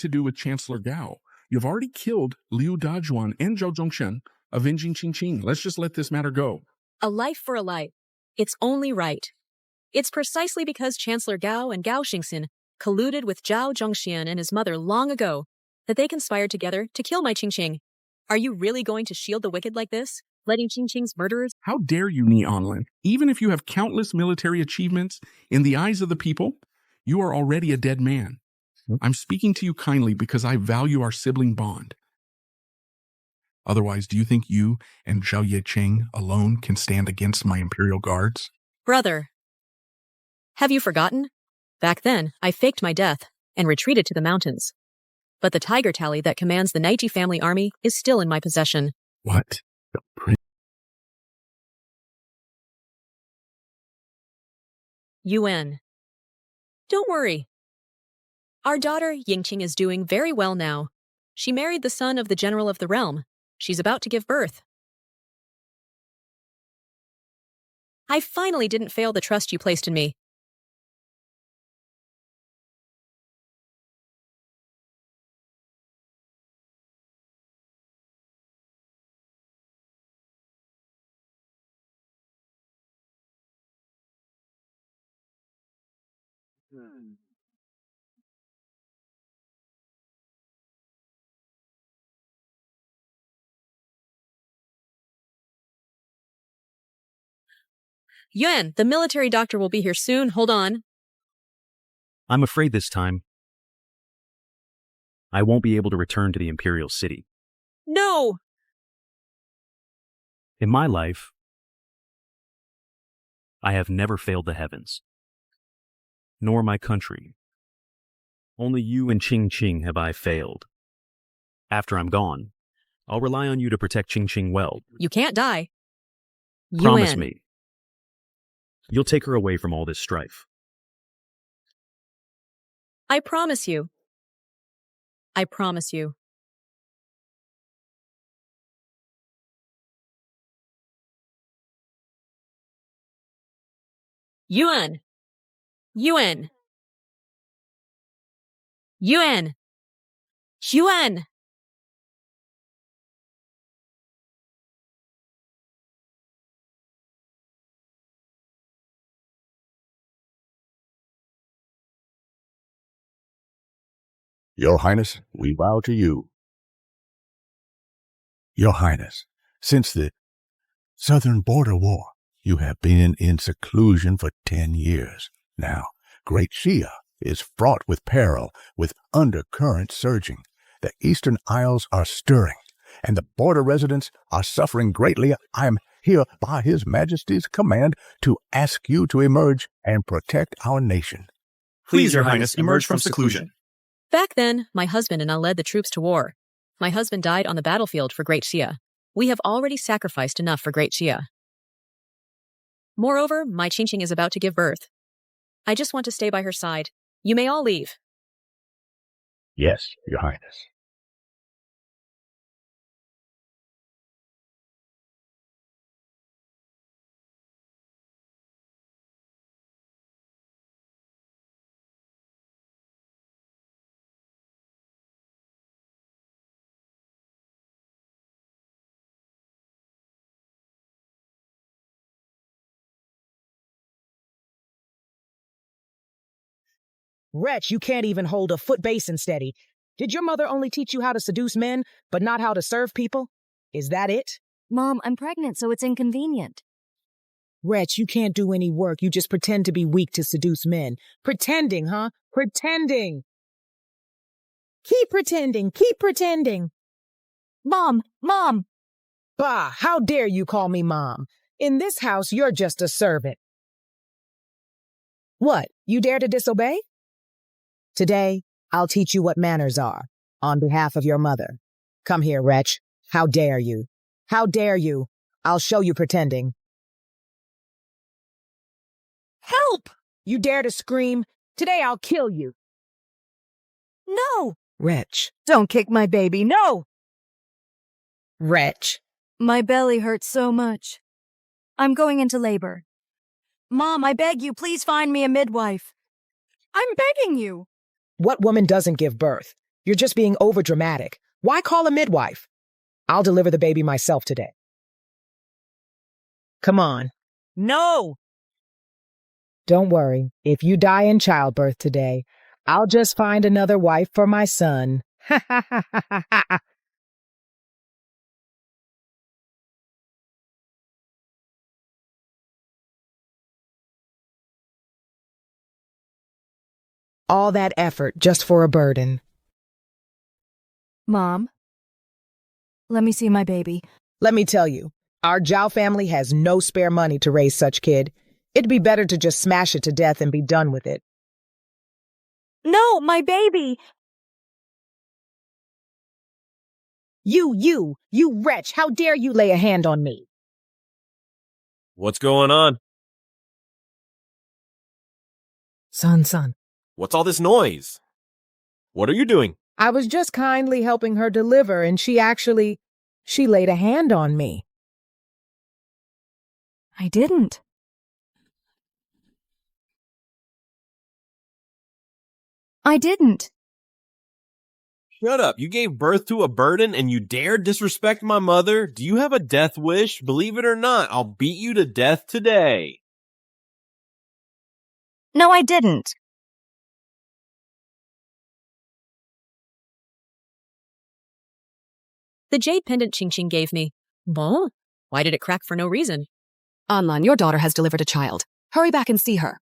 to do with Chancellor Gao? You've already killed Liu Dajuan and Zhao Zhongshen, avenging Qingqing. Let's just let this matter go. A life for a life. It's only right. It's precisely because Chancellor Gao and Gao Xingxin colluded with Zhao Zhongxian and his mother long ago that they conspired together to kill my Qingqing. Are you really going to shield the wicked like this, letting Qingqing's murderers? How dare you, Ni Onlin? Even if you have countless military achievements, in the eyes of the people, you are already a dead man. I'm speaking to you kindly because I value our sibling bond. Otherwise, do you think you and Zhao Yecheng alone can stand against my imperial guards? Brother, have you forgotten? Back then, I faked my death and retreated to the mountains. But the tiger tally that commands the Naiji family army is still in my possession. What? Yuan. Don't worry. Our daughter Yingqing is doing very well now. She married the son of the general of the realm. She's about to give birth. I finally didn't fail the trust you placed in me. Yuan, the military doctor will be here soon. Hold on. I'm afraid this time I won't be able to return to the Imperial City. No! In my life, I have never failed the heavens, nor my country. Only you and Qingqing have I failed. After I'm gone, I'll rely on you to protect Qingqing well. You can't die. Promise Yuan. me. You'll take her away from all this strife. I promise you. I promise you. Yuan. Yuan. Yuan. Yuan. Your Highness, we bow to you. Your Highness, since the Southern Border War, you have been in seclusion for 10 years. Now, Great Xia is fraught with peril, with undercurrents surging. The Eastern Isles are stirring, and the border residents are suffering greatly. I am here by His Majesty's command to ask you to emerge and protect our nation. Please, Your Highness, emerge from seclusion. Back then, my husband and I led the troops to war. My husband died on the battlefield for Great Xia. We have already sacrificed enough for Great Xia. Moreover, my Qingqing is about to give birth. I just want to stay by her side. You may all leave. Yes, Your Highness. Wretch, you can't even hold a foot basin steady. Did your mother only teach you how to seduce men, but not how to serve people? Is that it? Mom, I'm pregnant, so it's inconvenient. Wretch, you can't do any work. You just pretend to be weak to seduce men. Pretending, huh? Pretending. Keep pretending. Keep pretending. Mom! Mom! Bah, how dare you call me Mom? In this house, you're just a servant. What, you dare to disobey? Today, I'll teach you what manners are, on behalf of your mother. Come here, wretch. How dare you? How dare you? I'll show you pretending. Help! You dare to scream? Today I'll kill you. No! Wretch. Don't kick my baby, no! Wretch. My belly hurts so much. I'm going into labor. Mom, I beg you, please find me a midwife. I'm begging you. What woman doesn't give birth? You're just being overdramatic. Why call a midwife? I'll deliver the baby myself today. Come on. No! Don't worry. If you die in childbirth today, I'll just find another wife for my son. Ha ha ha ha ha ha. All that effort just for a burden. Mom, let me see my baby. Let me tell you, our Zhao family has no spare money to raise such kid. It'd be better to just smash it to death and be done with it. No, my baby! You wretch, how dare you lay a hand on me? What's going on? Son. What's all this noise? What are you doing? I was just kindly helping her deliver, and she laid a hand on me. I didn't. I didn't. Shut up. You gave birth to a burden and you dare disrespect my mother? Do you have a death wish? Believe it or not, I'll beat you to death today. No, I didn't. The jade pendant Qingqing gave me. Bon? Why did it crack for no reason? Anlan, your daughter has delivered a child. Hurry back and see her.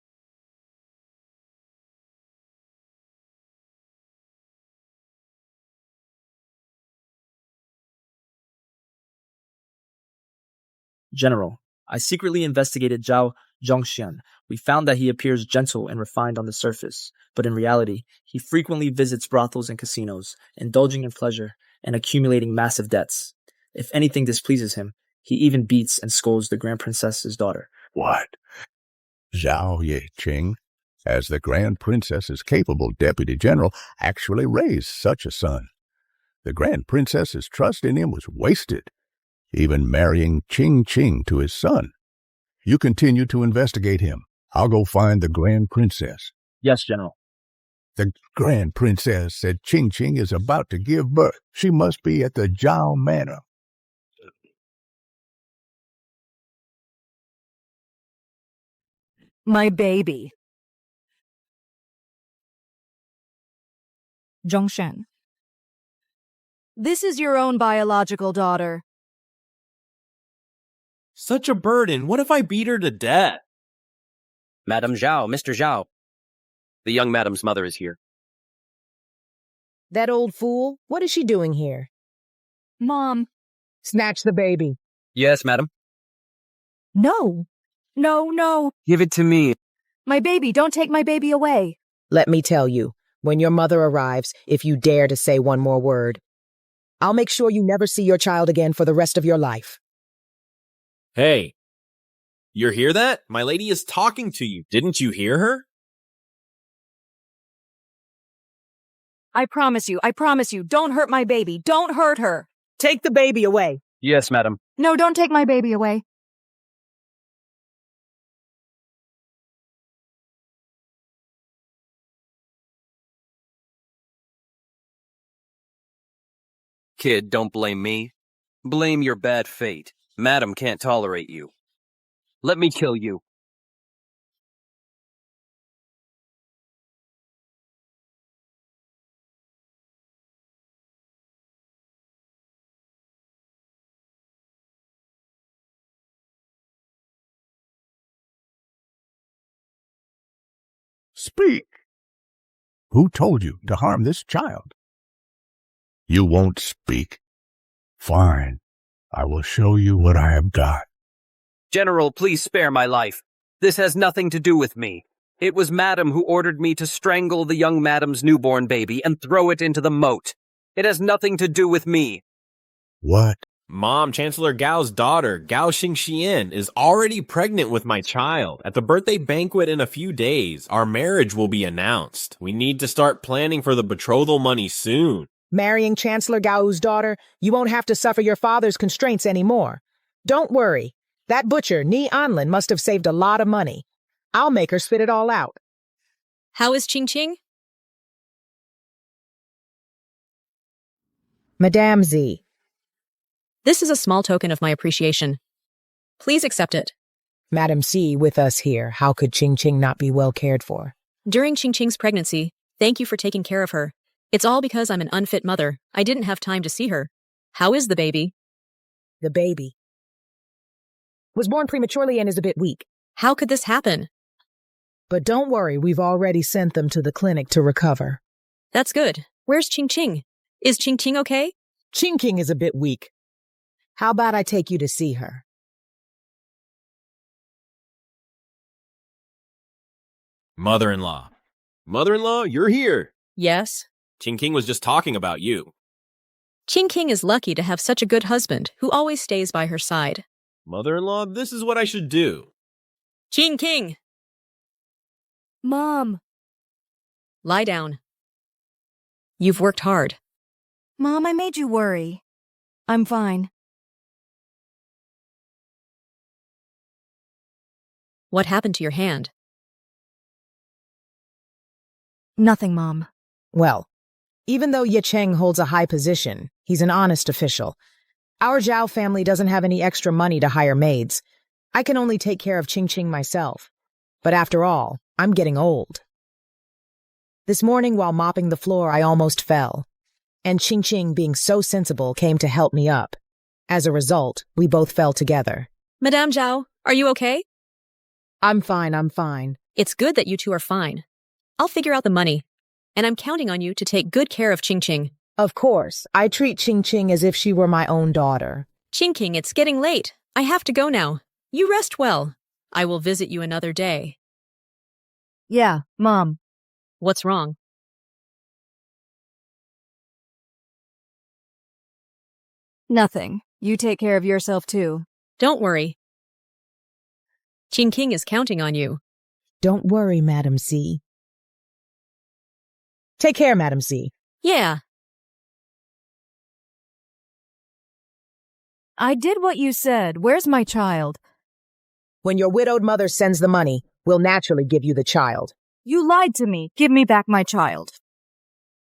General, I secretly investigated Zhao Zhongxian. We found that he appears gentle and refined on the surface, but in reality, he frequently visits brothels and casinos, indulging in pleasure and accumulating massive debts. If anything displeases him, he even beats and scolds the Grand Princess's daughter. What? Zhao Yeqing, as the Grand Princess's capable Deputy General, actually raised such a son. The Grand Princess's trust in him was wasted, even marrying Qing to his son. You continue to investigate him. I'll go find the Grand Princess. Yes, General. The Grand Princess said Qing is about to give birth. She must be at the Zhao Manor. My baby. Zhongshan. This is your own biological daughter. Such a burden. What if I beat her to death? Madam Zhao, Mr. Zhao. The young madam's mother is here. That old fool? What is she doing here? Mom. Snatch the baby. Yes, madam. No. No. Give it to me. My baby, don't take my baby away. Let me tell you, when your mother arrives, if you dare to say one more word, I'll make sure you never see your child again for the rest of your life. Hey, you hear that? My lady is talking to you. Didn't you hear her? I promise you, don't hurt my baby. Don't hurt her. Take the baby away. Yes, madam. No, don't take my baby away. Kid, don't blame me. Blame your bad fate. Madam can't tolerate you. Let me kill you. Speak! Who told you to harm this child? You won't speak. Fine. I will show you what I have got. General, please spare my life. This has nothing to do with me. It was Madam who ordered me to strangle the young Madam's newborn baby and throw it into the moat. It has nothing to do with me. What? Mom, Chancellor Gao's daughter, Gao Xingxian, is already pregnant with my child. At the birthday banquet in a few days, our marriage will be announced. We need to start planning for the betrothal money soon. Marrying Chancellor Gao's daughter, you won't have to suffer your father's constraints anymore. Don't worry. That butcher, Ni Anlin, must have saved a lot of money. I'll make her spit it all out. How is Qingqing? Madame Z. This is a small token of my appreciation. Please accept it. Madam C with us here. How could Ching Ching not be well cared for? During Ching Ching's pregnancy, thank you for taking care of her. It's all because I'm an unfit mother. I didn't have time to see her. How is the baby? The baby was born prematurely and is a bit weak. How could this happen? But don't worry, we've already sent them to the clinic to recover. That's good. Where's Ching Ching? Is Ching Ching okay? Ching Ching is a bit weak. How about I take you to see her? Mother-in-law. Mother-in-law, you're here. Yes. Ching King was just talking about you. Ching King is lucky to have such a good husband who always stays by her side. Mother-in-law, this is what I should do. Ching King! Mom. Lie down. You've worked hard. Mom, I made you worry. I'm fine. What happened to your hand? Nothing, Mom. Well, even though Ye Cheng holds a high position, he's an honest official. Our Zhao family doesn't have any extra money to hire maids. I can only take care of Ching Ching myself. But after all, I'm getting old. This morning while mopping the floor, I almost fell. And Ching Ching, being so sensible, came to help me up. As a result, we both fell together. Madame Zhao, are you okay? I'm fine. It's good that you two are fine. I'll figure out the money. And I'm counting on you to take good care of Ching Ching. Of course, I treat Ching Ching as if she were my own daughter. Ching King, it's getting late. I have to go now. You rest well. I will visit you another day. Yeah, Mom. What's wrong? Nothing. You take care of yourself too. Don't worry. Ching King is counting on you. Don't worry, Madam C. Take care, Madam C. Yeah. I did what you said. Where's my child? When your widowed mother sends the money, we'll naturally give you the child. You lied to me. Give me back my child.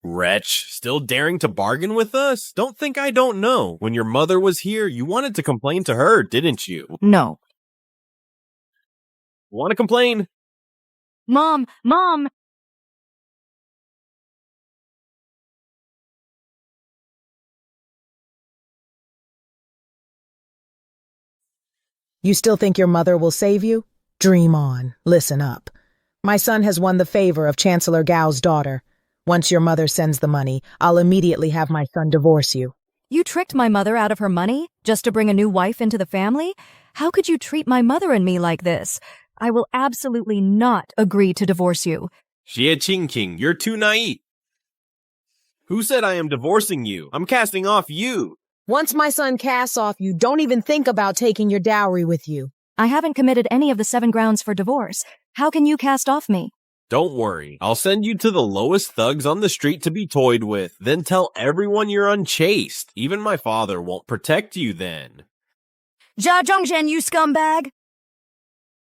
Wretch, still daring to bargain with us? Don't think I don't know. When your mother was here, you wanted to complain to her, didn't you? No. Want to complain? Mom! You still think your mother will save you? Dream on. Listen up. My son has won the favor of Chancellor Gao's daughter. Once your mother sends the money, I'll immediately have my son divorce you. You tricked my mother out of her money just to bring a new wife into the family? How could you treat my mother and me like this? I will absolutely not agree to divorce you. Xie Qingqing, you're too naive. Who said I am divorcing you? I'm casting off you. Once my son casts off you, don't even think about taking your dowry with you. I haven't committed any of the 7 grounds for divorce. How can you cast off me? Don't worry. I'll send you to the lowest thugs on the street to be toyed with, then tell everyone you're unchaste. Even my father won't protect you then. Jia Zhongshan, you scumbag!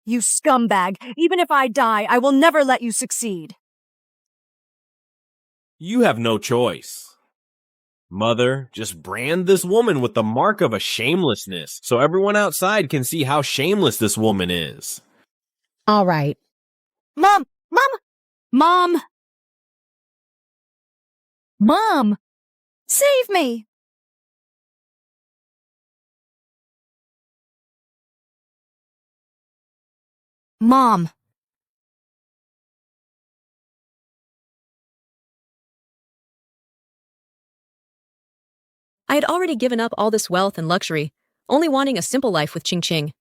You scumbag! Even if I die, I will never let you succeed. You have no choice. Mother, just brand this woman with the mark of a shamelessness, so everyone outside can see how shameless this woman is. All right. Mom! Save me! Mom! I had already given up all this wealth and luxury, only wanting a simple life with Ching Ching.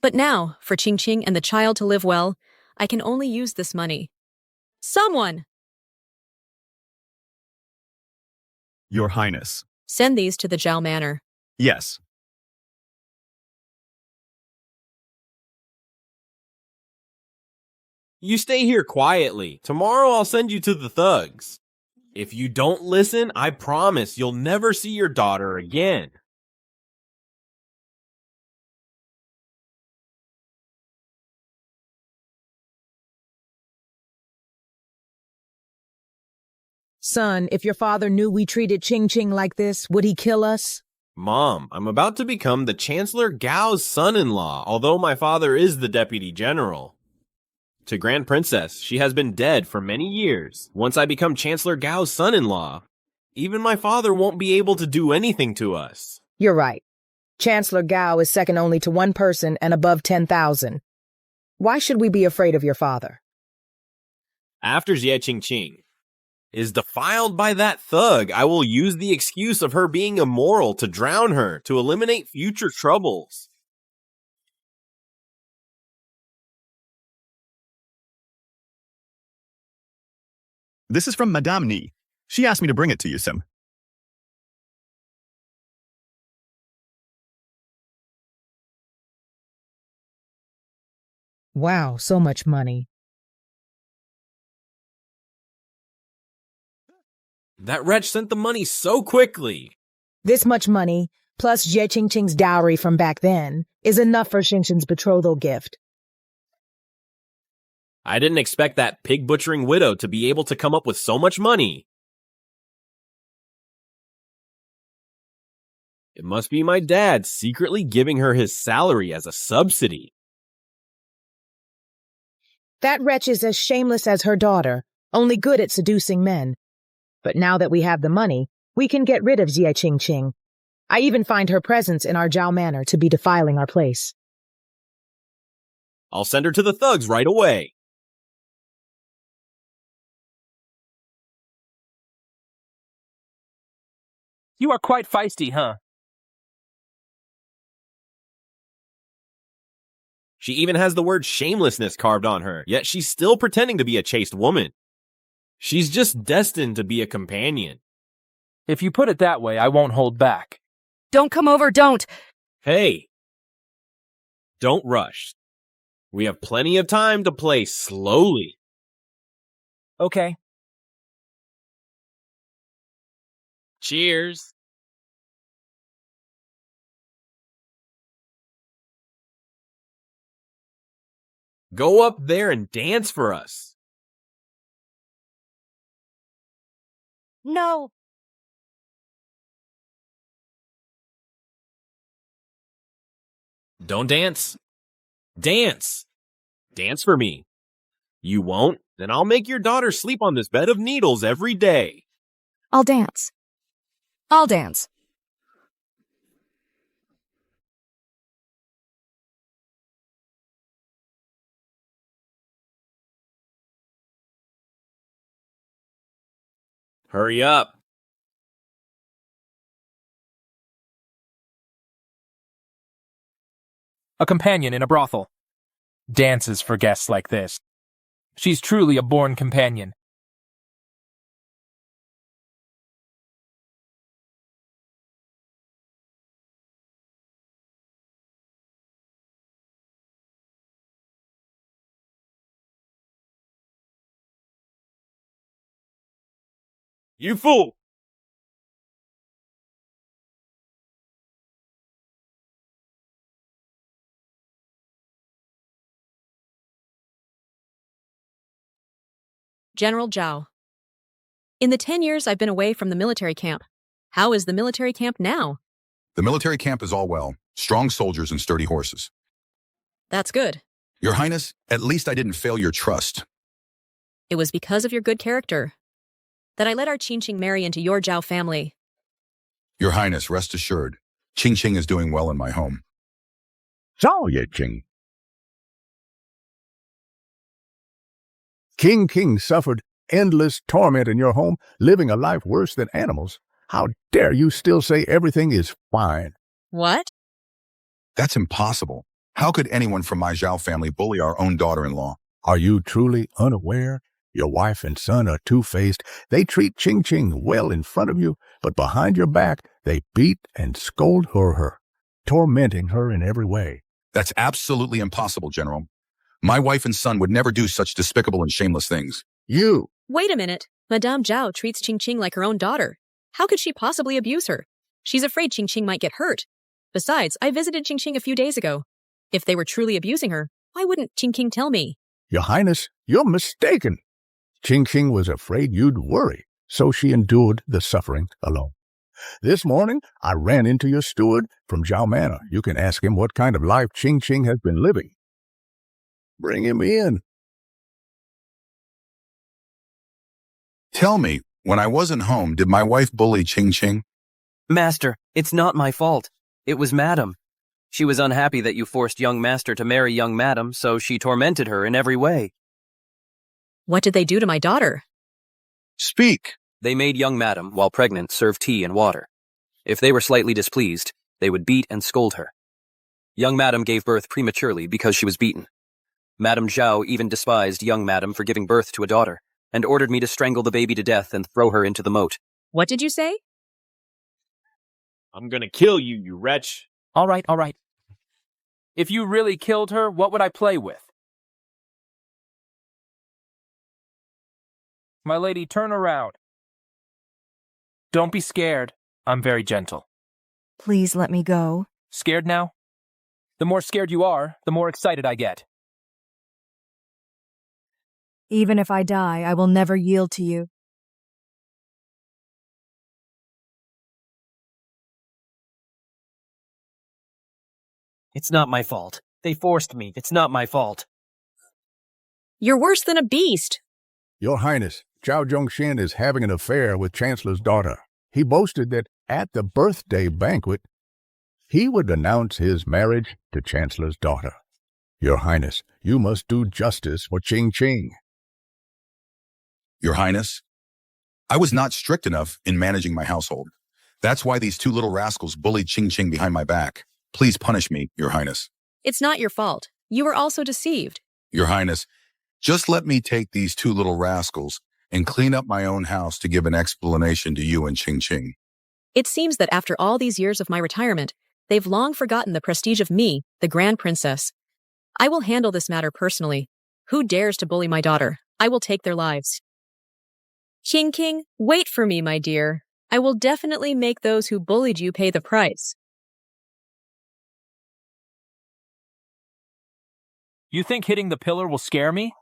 But now, for Ching Ching and the child to live well, I can only use this money. Someone! Your Highness. Send these to the Zhao Manor. Yes. You stay here quietly. Tomorrow I'll send you to the thugs. If you don't listen, I promise you'll never see your daughter again. Son, if your father knew we treated Ching like this, would he kill us? Mom, I'm about to become the Chancellor Gao's son-in-law, although my father is the Deputy General. To Grand Princess, she has been dead for many years. Once I become Chancellor Gao's son-in-law, even my father won't be able to do anything to us. You're right. Chancellor Gao is second only to one person and above 10,000. Why should we be afraid of your father? After Jie Qingqing is defiled by that thug, I will use the excuse of her being immoral to drown her, to eliminate future troubles. This is from Madame Ni. She asked me to bring it to you, Sim. Wow, so much money. That wretch sent the money so quickly. This much money, plus Jie Qingqing's dowry from back then, is enough for Xingxin's betrothal gift. I didn't expect that pig-butchering widow to be able to come up with so much money. It must be my dad secretly giving her his salary as a subsidy. That wretch is as shameless as her daughter, only good at seducing men. But now that we have the money, we can get rid of Jie Qingqing. I even find her presence in our Zhao Manor to be defiling our place. I'll send her to the thugs right away. You are quite feisty, huh? She even has the word shamelessness carved on her, yet she's still pretending to be a chaste woman. She's just destined to be a companion. If you put it that way, I won't hold back. Don't come over, don't! Hey, don't rush. We have plenty of time to play slowly. Okay. Cheers. Go up there and dance for us. No. Don't dance. Dance. Dance for me. You won't? Then I'll make your daughter sleep on this bed of needles every day. I'll dance. I'll dance. Hurry up. A companion in a brothel. Dances for guests like this. She's truly a born companion. You fool! General Zhao. In the 10 years I've been away from the military camp, how is the military camp now? The military camp is all well. Strong soldiers and sturdy horses. That's good. Your Highness, at least I didn't fail your trust. It was because of your good character that I let our Qingqing marry into your Zhao family. Your Highness, rest assured, Qingqing is doing well in my home. Zhao Yeqing. King suffered endless torment in your home, living a life worse than animals. How dare you still say everything is fine? What? That's impossible. How could anyone from my Zhao family bully our own daughter-in-law? Are you truly unaware? Your wife and son are two-faced. They treat Qingqing well in front of you, but behind your back, they beat and scold her, tormenting her in every way. That's absolutely impossible, General. My wife and son would never do such despicable and shameless things. You! Wait a minute. Madame Zhao treats Qingqing like her own daughter. How could she possibly abuse her? She's afraid Qingqing might get hurt. Besides, I visited Qingqing a few days ago. If they were truly abusing her, why wouldn't Qingqing tell me? Your Highness, you're mistaken. Qingqing was afraid you'd worry. so she endured the suffering alone. This morning, I ran into your steward from Zhao Manor. You can ask him what kind of life Ching Ching has been living. Bring him in. Tell me, when I wasn't home, did my wife bully Ching Ching? Master, it's not my fault. It was Madam. She was unhappy that you forced young Master to marry young Madam, so she tormented her in every way. What did they do to my daughter? Speak. They made young Madam, while pregnant, serve tea and water. If they were slightly displeased, they would beat and scold her. Young Madam gave birth prematurely because she was beaten. Madam Zhao even despised young Madam for giving birth to a daughter, and ordered me to strangle the baby to death and throw her into the moat. What did you say? I'm gonna kill you, you wretch. All right. If you really killed her, what would I play with? My lady, turn around. Don't be scared. I'm very gentle. Please let me go. Scared now? The more scared you are, the more excited I get. Even if I die, I will never yield to you. It's not my fault. They forced me. It's not my fault. You're worse than a beast. Your Highness, Zhao Zhongxian is having an affair with Chancellor's daughter. He boasted that at the birthday banquet, he would announce his marriage to Chancellor's daughter. Your Highness, you must do justice for Ching Ching. Your Highness, I was not strict enough in managing my household. That's why these two little rascals bullied Ching Ching behind my back. Please punish me, Your Highness. It's not your fault. You were also deceived. Your Highness, just let me take these two little rascals and clean up my own house to give an explanation to you and Ching Ching. It seems that after all these years of my retirement, they've long forgotten the prestige of me, the Grand Princess. I will handle this matter personally. Who dares to bully my daughter? I will take their lives. Ching King, wait for me, my dear. I will definitely make those who bullied you pay the price. You think hitting the pillar will scare me?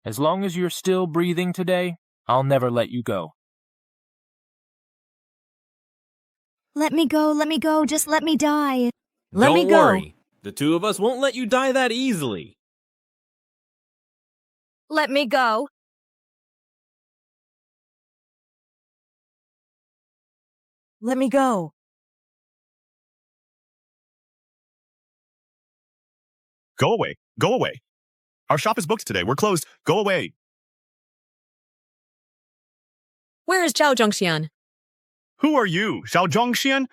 As long as you're still breathing today, I'll never let you go. Let me go, just let me die. Don't me go. worry. The two of us won't let you die that easily. Let me go. Let me go. Go away. Go away. Our shop is booked today. We're closed. Go away. Where is Zhao Zhongxian? Who are you, Xiao Zhongxian?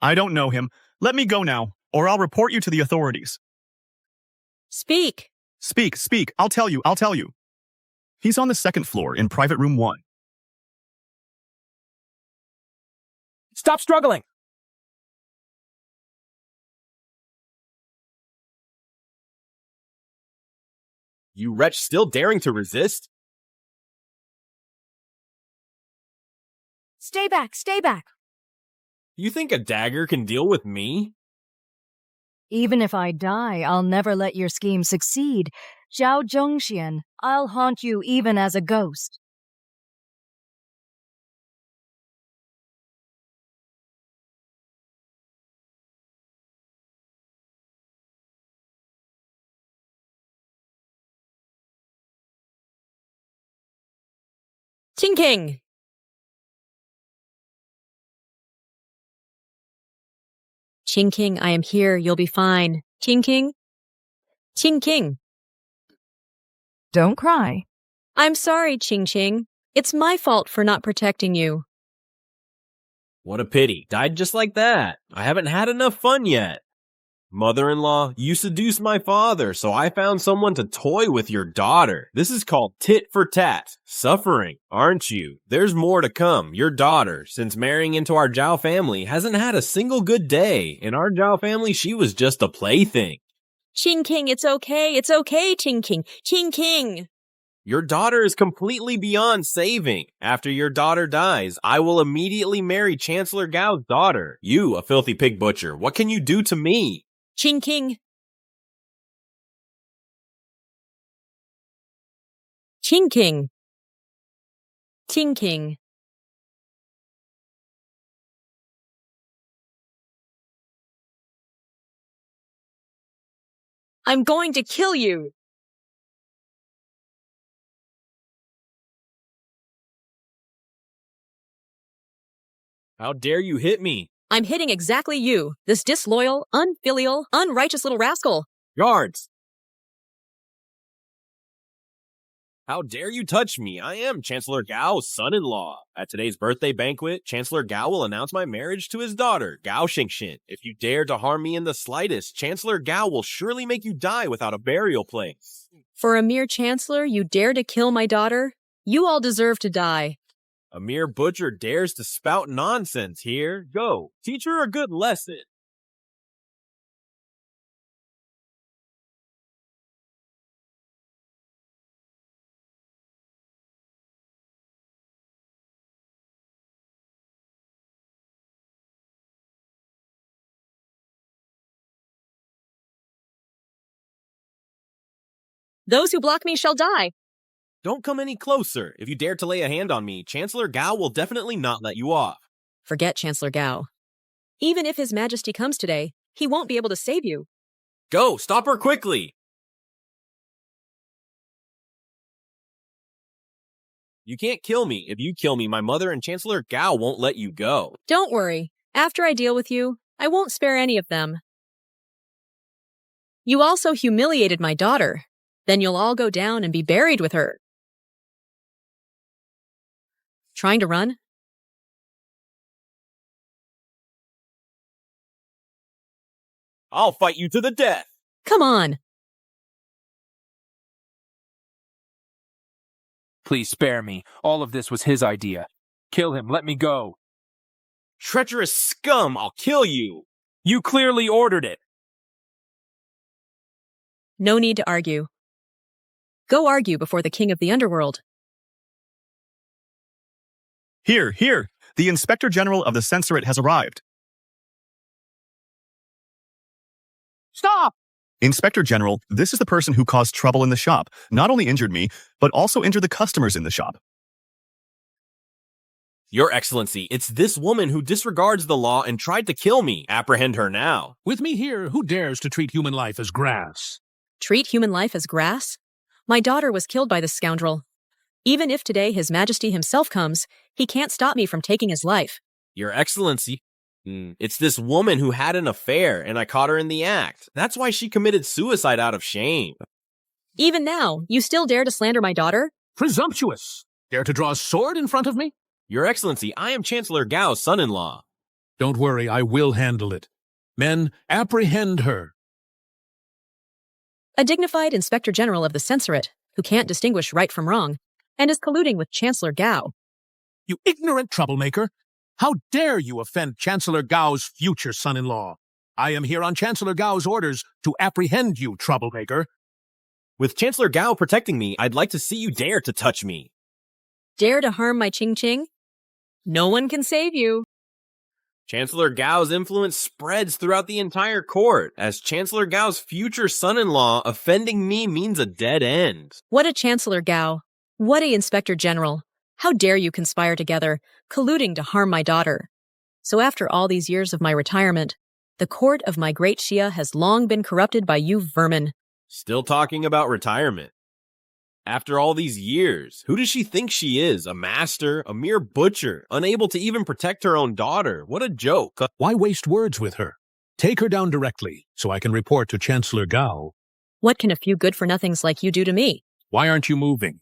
I don't know him. Let me go now, or I'll report you to the authorities. Speak. Speak. I'll tell you. He's on the second floor in private room 1. Stop struggling! You wretch still daring to resist? Stay back. You think a dagger can deal with me? Even if I die, I'll never let your scheme succeed. Zhao Zhongxian, I'll haunt you even as a ghost. Ching King. Ching King, I am here. You'll be fine. Ching King. Ching King. Don't cry. I'm sorry, Ching Ching. It's my fault for not protecting you. What a pity. Died just like that. I haven't had enough fun yet. Mother-in-law, you seduced my father, so I found someone to toy with your daughter. This is called tit for tat. Suffering, aren't you? There's more to come. Your daughter, since marrying into our Zhao family, hasn't had a single good day. In our Zhao family, she was just a plaything. Ching King, it's okay. It's okay, Ching King. Ching King. Your daughter is completely beyond saving. After your daughter dies, I will immediately marry Chancellor Gao's daughter. You, a filthy pig butcher, what can you do to me? Ching King. Ching King. Ching King. I'm going to kill you! How dare you hit me? I'm hitting exactly you, this disloyal, unfilial, unrighteous little rascal. Guards! How dare you touch me? I am Chancellor Gao's son-in-law. At today's birthday banquet, Chancellor Gao will announce my marriage to his daughter, Gao Xingxin. If you dare to harm me in the slightest, Chancellor Gao will surely make you die without a burial place. For a mere chancellor, you dare to kill my daughter? You all deserve to die. A mere butcher dares to spout nonsense here. Go, teach her a good lesson. Those who block me shall die. Don't come any closer. If you dare to lay a hand on me, Chancellor Gao will definitely not let you off. Forget Chancellor Gao. Even if His Majesty comes today, he won't be able to save you. Go, stop her quickly! You can't kill me. If you kill me, my mother and Chancellor Gao won't let you go. Don't worry. After I deal with you, I won't spare any of them. You also humiliated my daughter. Then you'll all go down and be buried with her. Trying to run? I'll fight you to the death. Come on. Please spare me. All of this was his idea. Kill him. Let me go. Treacherous scum, I'll kill you. You clearly ordered it. No need to argue. Go argue before the king of the underworld. Here. The Inspector General of the Censorate has arrived. Stop! Inspector General, this is the person who caused trouble in the shop. Not only injured me, but also injured the customers in the shop. Your Excellency, it's this woman who disregards the law and tried to kill me. Apprehend her now. With me here, who dares to treat human life as grass? Treat human life as grass? My daughter was killed by this scoundrel. Even if today His Majesty himself comes, he can't stop me from taking his life. Your Excellency, it's this woman who had an affair, and I caught her in the act. That's why she committed suicide out of shame. Even now, you still dare to slander my daughter? Presumptuous! Dare to draw a sword in front of me? Your Excellency, I am Chancellor Gao's son-in-law. Don't worry, I will handle it. Men, apprehend her. A dignified Inspector General of the Censorate, who can't distinguish right from wrong, and is colluding with Chancellor Gao. You ignorant troublemaker! How dare you offend Chancellor Gao's future son-in-law? I am here on Chancellor Gao's orders to apprehend you, troublemaker. With Chancellor Gao protecting me, I'd like to see you dare to touch me. Dare to harm my Ching Ching? No one can save you. Chancellor Gao's influence spreads throughout the entire court. As Chancellor Gao's future son-in-law, offending me means a dead end. What a Chancellor Gao. What a Inspector General. How dare you conspire together, colluding to harm my daughter? So after all these years of my retirement, the court of my great Shia has long been corrupted by you vermin. Still talking about retirement. After all these years, who does she think she is? A master? A mere butcher? Unable to even protect her own daughter? What a joke. Why waste words with her? Take her down directly, so I can report to Chancellor Gao. What can a few good-for-nothings like you do to me? Why aren't you moving?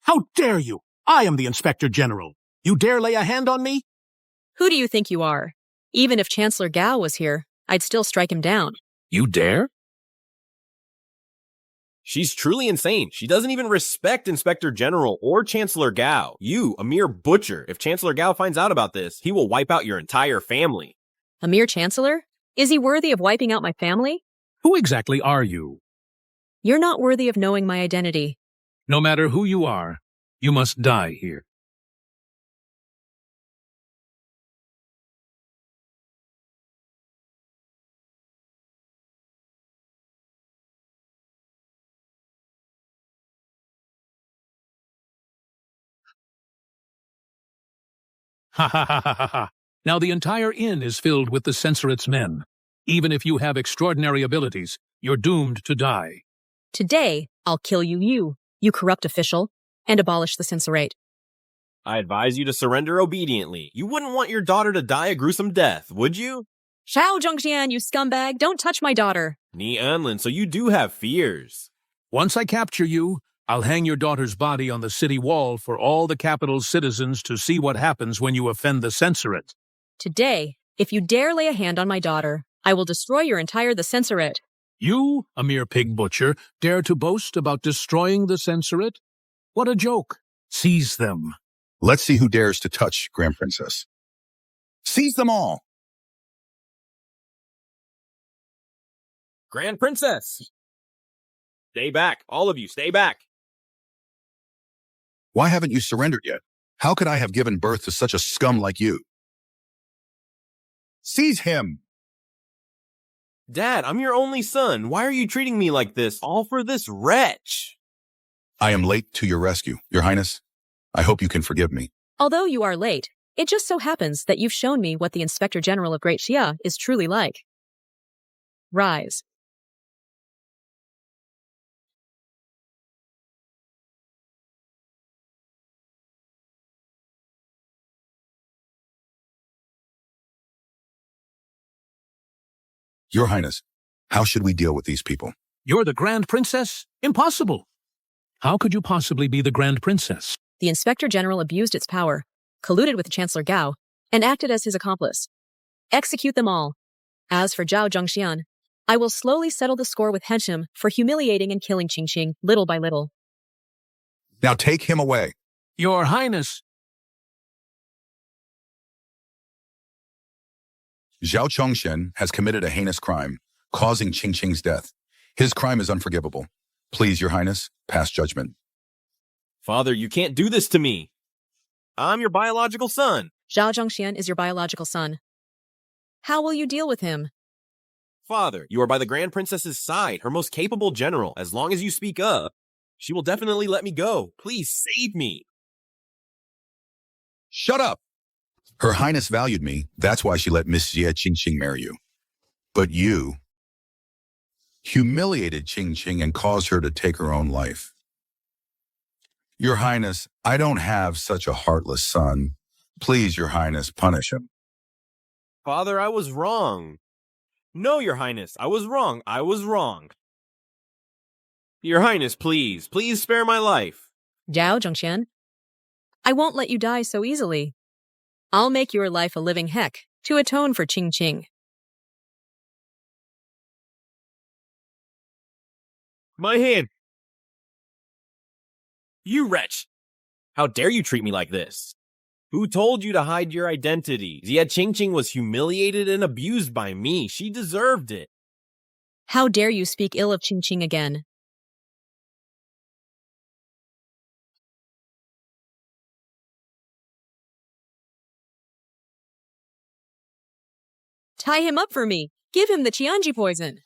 How dare you? I am the Inspector General. You dare lay a hand on me? Who do you think you are? Even if Chancellor Gao was here, I'd still strike him down. You dare? She's truly insane. She doesn't even respect Inspector General or Chancellor Gao. You, a mere butcher. If Chancellor Gao finds out about this, he will wipe out your entire family. A mere chancellor? Is he worthy of wiping out my family? Who exactly are you? You're not worthy of knowing my identity. No matter who you are, you must die here. Ha ha ha ha ha ha. Now the entire inn is filled with the censorate's men. Even if you have extraordinary abilities, you're doomed to die. Today, I'll kill you, you corrupt official, and abolish the censorate. I advise you to surrender obediently. You wouldn't want your daughter to die a gruesome death, would you? Xiao Zhongxian, you scumbag, don't touch my daughter. Ni Enlin, so you do have fears. Once I capture you, I'll hang your daughter's body on the city wall for all the capital's citizens to see what happens when you offend the censorate. Today, if you dare lay a hand on my daughter, I will destroy your entire the censorate. You, a mere pig butcher, dare to boast about destroying the censorate? What a joke. Seize them. Let's see who dares to touch Grand Princess. Seize them all! Grand Princess! Stay back. All of you, stay back. Why haven't you surrendered yet? How could I have given birth to such a scum like you? Seize him! Dad, I'm your only son. Why are you treating me like this, all for this wretch? I am late to your rescue, Your Highness. I hope you can forgive me. Although you are late, it just so happens that you've shown me what the Inspector General of Great Xia is truly like. Rise. Your Highness, how should we deal with these people? You're the Grand Princess? Impossible. How could you possibly be the Grand Princess? The Inspector General abused its power, colluded with Chancellor Gao, and acted as his accomplice. Execute them all. As for Zhao Zhongxian, I will slowly settle the score with Henshim for humiliating and killing Qingqing little by little. Now take him away. Your Highness. Zhao Chongshen has committed a heinous crime, causing Qingqing's death. His crime is unforgivable. Please, Your Highness, pass judgment. Father, you can't do this to me. I'm your biological son. Zhao Zhongxian is your biological son. How will you deal with him? Father, you are by the Grand Princess's side, her most capable general. As long as you speak up, she will definitely let me go. Please save me. Shut up! Her Highness valued me. That's why she let Miss Jie Qingqing marry you. But you humiliated Qingqing and caused her to take her own life. Your Highness, I don't have such a heartless son. Please, Your Highness, punish him. Father, I was wrong. No, Your Highness, I was wrong. I was wrong. Your Highness, please, please spare my life. Zhao Zhongxian, I won't let you die so easily. I'll make your life a living heck to atone for Qingqing. My hand! You wretch! How dare you treat me like this? Who told you to hide your identity? Jie Qingqing was humiliated and abused by me. She deserved it. How dare you speak ill of Qingqing again? Tie him up for me. Give him the Qianji poison.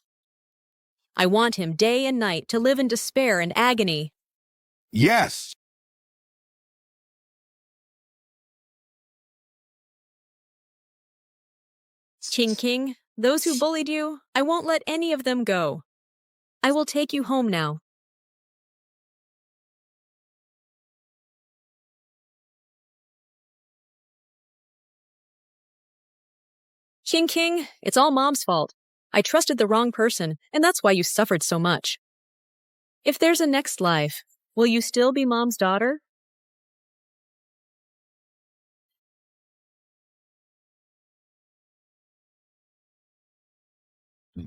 I want him day and night to live in despair and agony. Yes! Qingqing, those who bullied you, I won't let any of them go. I will take you home now. Qingqing, it's all Mom's fault. I trusted the wrong person, and that's why you suffered so much. If there's a next life, will you still be Mom's daughter?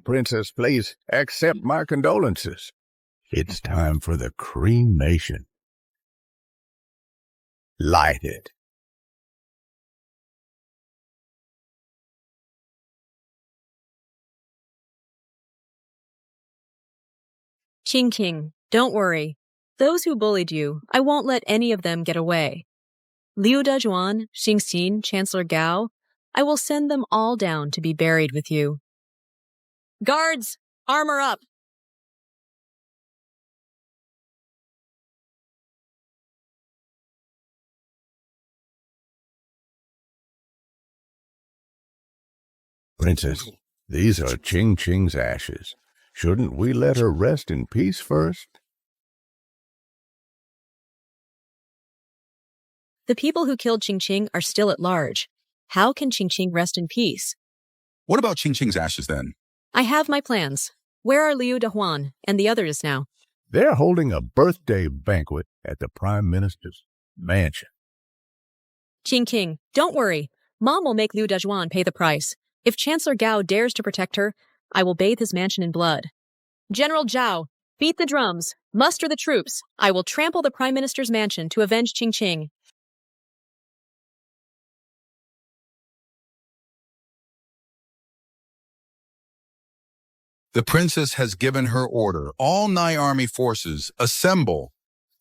Princess, please accept my condolences. It's time for the cremation. Light it. Qingqing, don't worry. Those who bullied you, I won't let any of them get away. Liu Dezhuan, Xingxin, Chancellor Gao, I will send them all down to be buried with you. Guards, armor up! Princess, these are Ching Ching's ashes. Shouldn't we let her rest in peace first? The people who killed Ching Ching are still at large. How can Ching Ching rest in peace? What about Ching Ching's ashes then? I have my plans. Where are Liu Dahuan and the others now? They're holding a birthday banquet at the Prime Minister's mansion. Ching King, don't worry. Mom will make Liu Dajuan pay the price. If Chancellor Gao dares to protect her, I will bathe his mansion in blood. General Zhao, beat the drums. Muster the troops. I will trample the Prime Minister's mansion to avenge Ching Ching. The princess has given her order. All Nai army forces, assemble.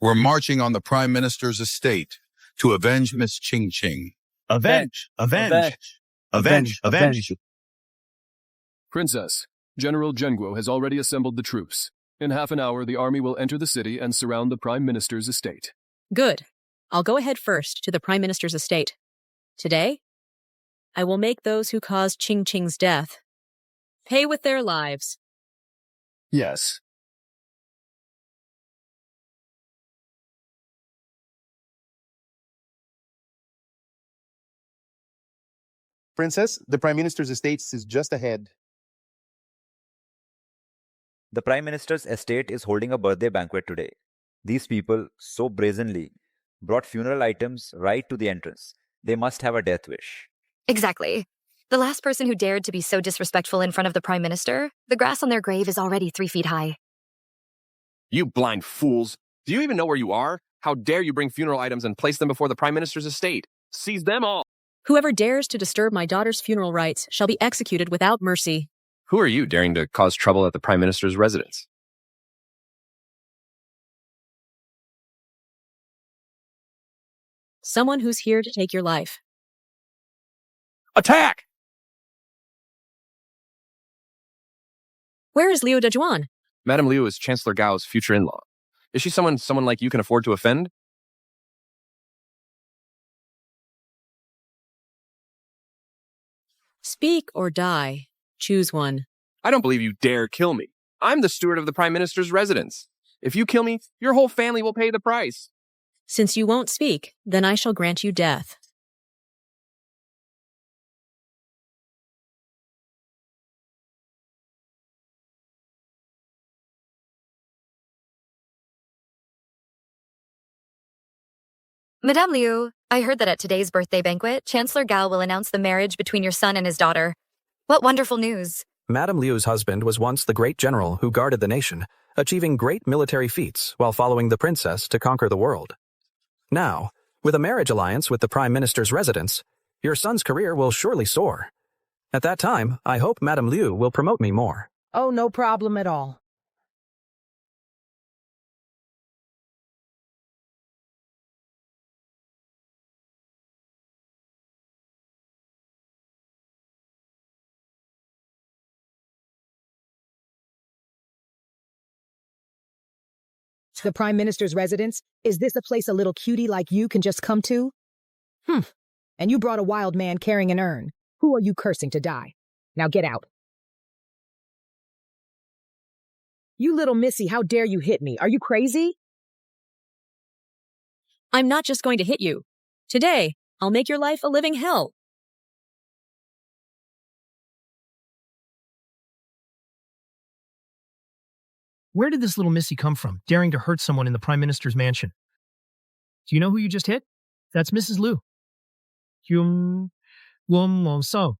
We're marching on the Prime Minister's estate to avenge Miss Ching Ching. Avenge! Avenge! Avenge! Avenge! Princess, General Zhenguo has already assembled the troops. In half an hour, the army will enter the city and surround the Prime Minister's estate. Good. I'll go ahead first to the Prime Minister's estate. Today, I will make those who caused Ching Ching's death pay with their lives. Yes. Princess, the Prime Minister's estate is just ahead. The Prime Minister's estate is holding a birthday banquet today. These people, so brazenly, brought funeral items right to the entrance. They must have a death wish. Exactly. The last person who dared to be so disrespectful in front of the Prime Minister, the grass on their grave is already 3 feet high. You blind fools! Do you even know where you are? How dare you bring funeral items and place them before the Prime Minister's estate? Seize them all! Whoever dares to disturb my daughter's funeral rites shall be executed without mercy. Who are you daring to cause trouble at the Prime Minister's residence? Someone who's here to take your life. Attack! Where is Liu Dajuan? Madame Liu is Chancellor Gao's future in-law. Is she someone like you can afford to offend? Speak or die. Choose one. I don't believe you dare kill me. I'm the steward of the Prime Minister's residence. If you kill me, your whole family will pay the price. Since you won't speak, then I shall grant you death. Madame Liu, I heard that at today's birthday banquet, Chancellor Gao will announce the marriage between your son and his daughter. What wonderful news. Madame Liu's husband was once the great general who guarded the nation, achieving great military feats while following the princess to conquer the world. Now, with a marriage alliance with the Prime Minister's residence, your son's career will surely soar. At that time, I hope Madame Liu will promote me more. Oh, no problem at all. The Prime Minister's residence? Is this a place a little cutie like you can just come to? And you brought a wild man carrying an urn. Who are you cursing to die? Now get out. You little missy, how dare you hit me? Are you crazy? I'm not just going to hit you. Today, I'll make your life a living hell. Where did this little missy come from, daring to hurt someone in the Prime Minister's mansion? Do you know who you just hit? That's Mrs. Liu. So,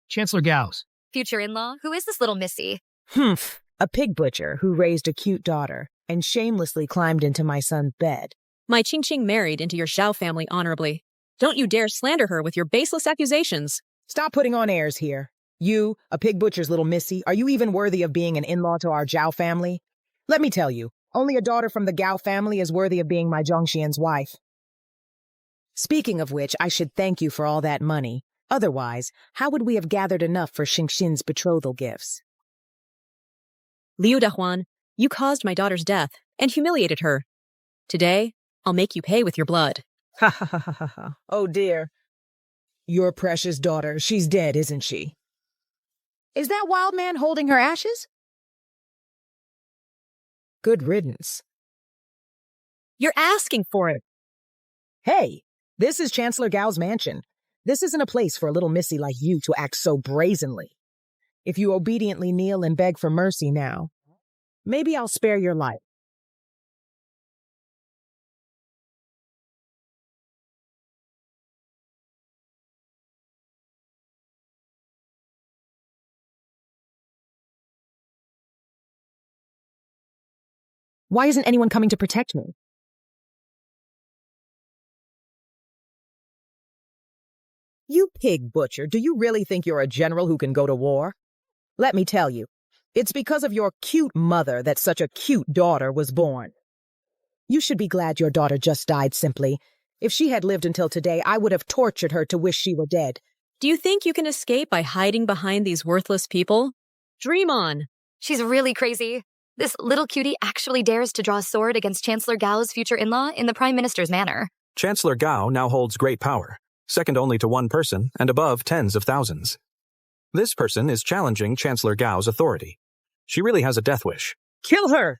Chancellor Gao's Future in-law, who is this little missy? A pig butcher who raised a cute daughter and shamelessly climbed into my son's bed. My Ching Ching married into your Zhao family honorably. Don't you dare slander her with your baseless accusations. Stop putting on airs here. You, a pig butcher's little missy, are you even worthy of being an in-law to our Zhao family? Let me tell you, only a daughter from the Gao family is worthy of being my Zhongxian's wife. Speaking of which, I should thank you for all that money. Otherwise, how would we have gathered enough for Xingxin's betrothal gifts? Liu Dahuan, you caused my daughter's death and humiliated her. Today, I'll make you pay with your blood. Ha ha ha ha ha. Oh dear. Your precious daughter, she's dead, isn't she? Is that wild man holding her ashes? Good riddance. You're asking for it. Hey, this is Chancellor Gao's mansion. This isn't a place for a little missy like you to act so brazenly. If you obediently kneel and beg for mercy now, maybe I'll spare your life. Why isn't anyone coming to protect me? You pig butcher, do you really think you're a general who can go to war? Let me tell you, it's because of your cute mother that such a cute daughter was born. You should be glad your daughter just died, simply. If she had lived until today, I would have tortured her to wish she were dead. Do you think you can escape by hiding behind these worthless people? Dream on. She's really crazy. This little cutie actually dares to draw a sword against Chancellor Gao's future in-law in the Prime Minister's manor. Chancellor Gao now holds great power, second only to one person and above tens of thousands. This person is challenging Chancellor Gao's authority. She really has a death wish. Kill her!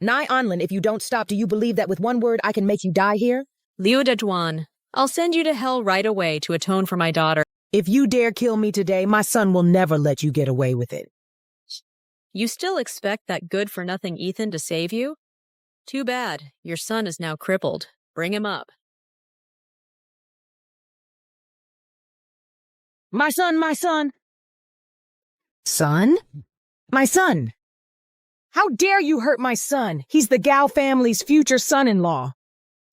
Nai Anlin, if you don't stop, do you believe that with one word I can make you die here? Liu Dejuan, I'll send you to hell right away to atone for my daughter. If you dare kill me today, my son will never let you get away with it. You still expect that good-for-nothing Ethan to save you? Too bad. Your son is now crippled. Bring him up. My son, my son! Son? My son! How dare you hurt my son? He's the Gao family's future son-in-law.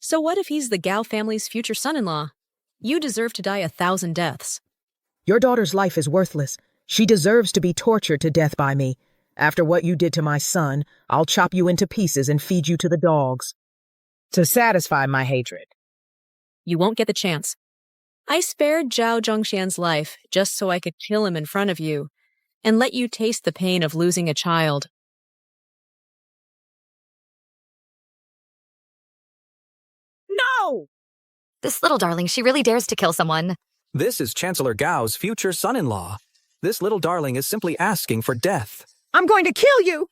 So what if he's the Gao family's future son-in-law? You deserve to die 1,000 deaths. Your daughter's life is worthless. She deserves to be tortured to death by me. After what you did to my son, I'll chop you into pieces and feed you to the dogs. To satisfy my hatred. You won't get the chance. I spared Zhao Zhongxian's life just so I could kill him in front of you and let you taste the pain of losing a child. No! This little darling, she really dares to kill someone. This is Chancellor Gao's future son-in-law. This little darling is simply asking for death. I'm going to kill you!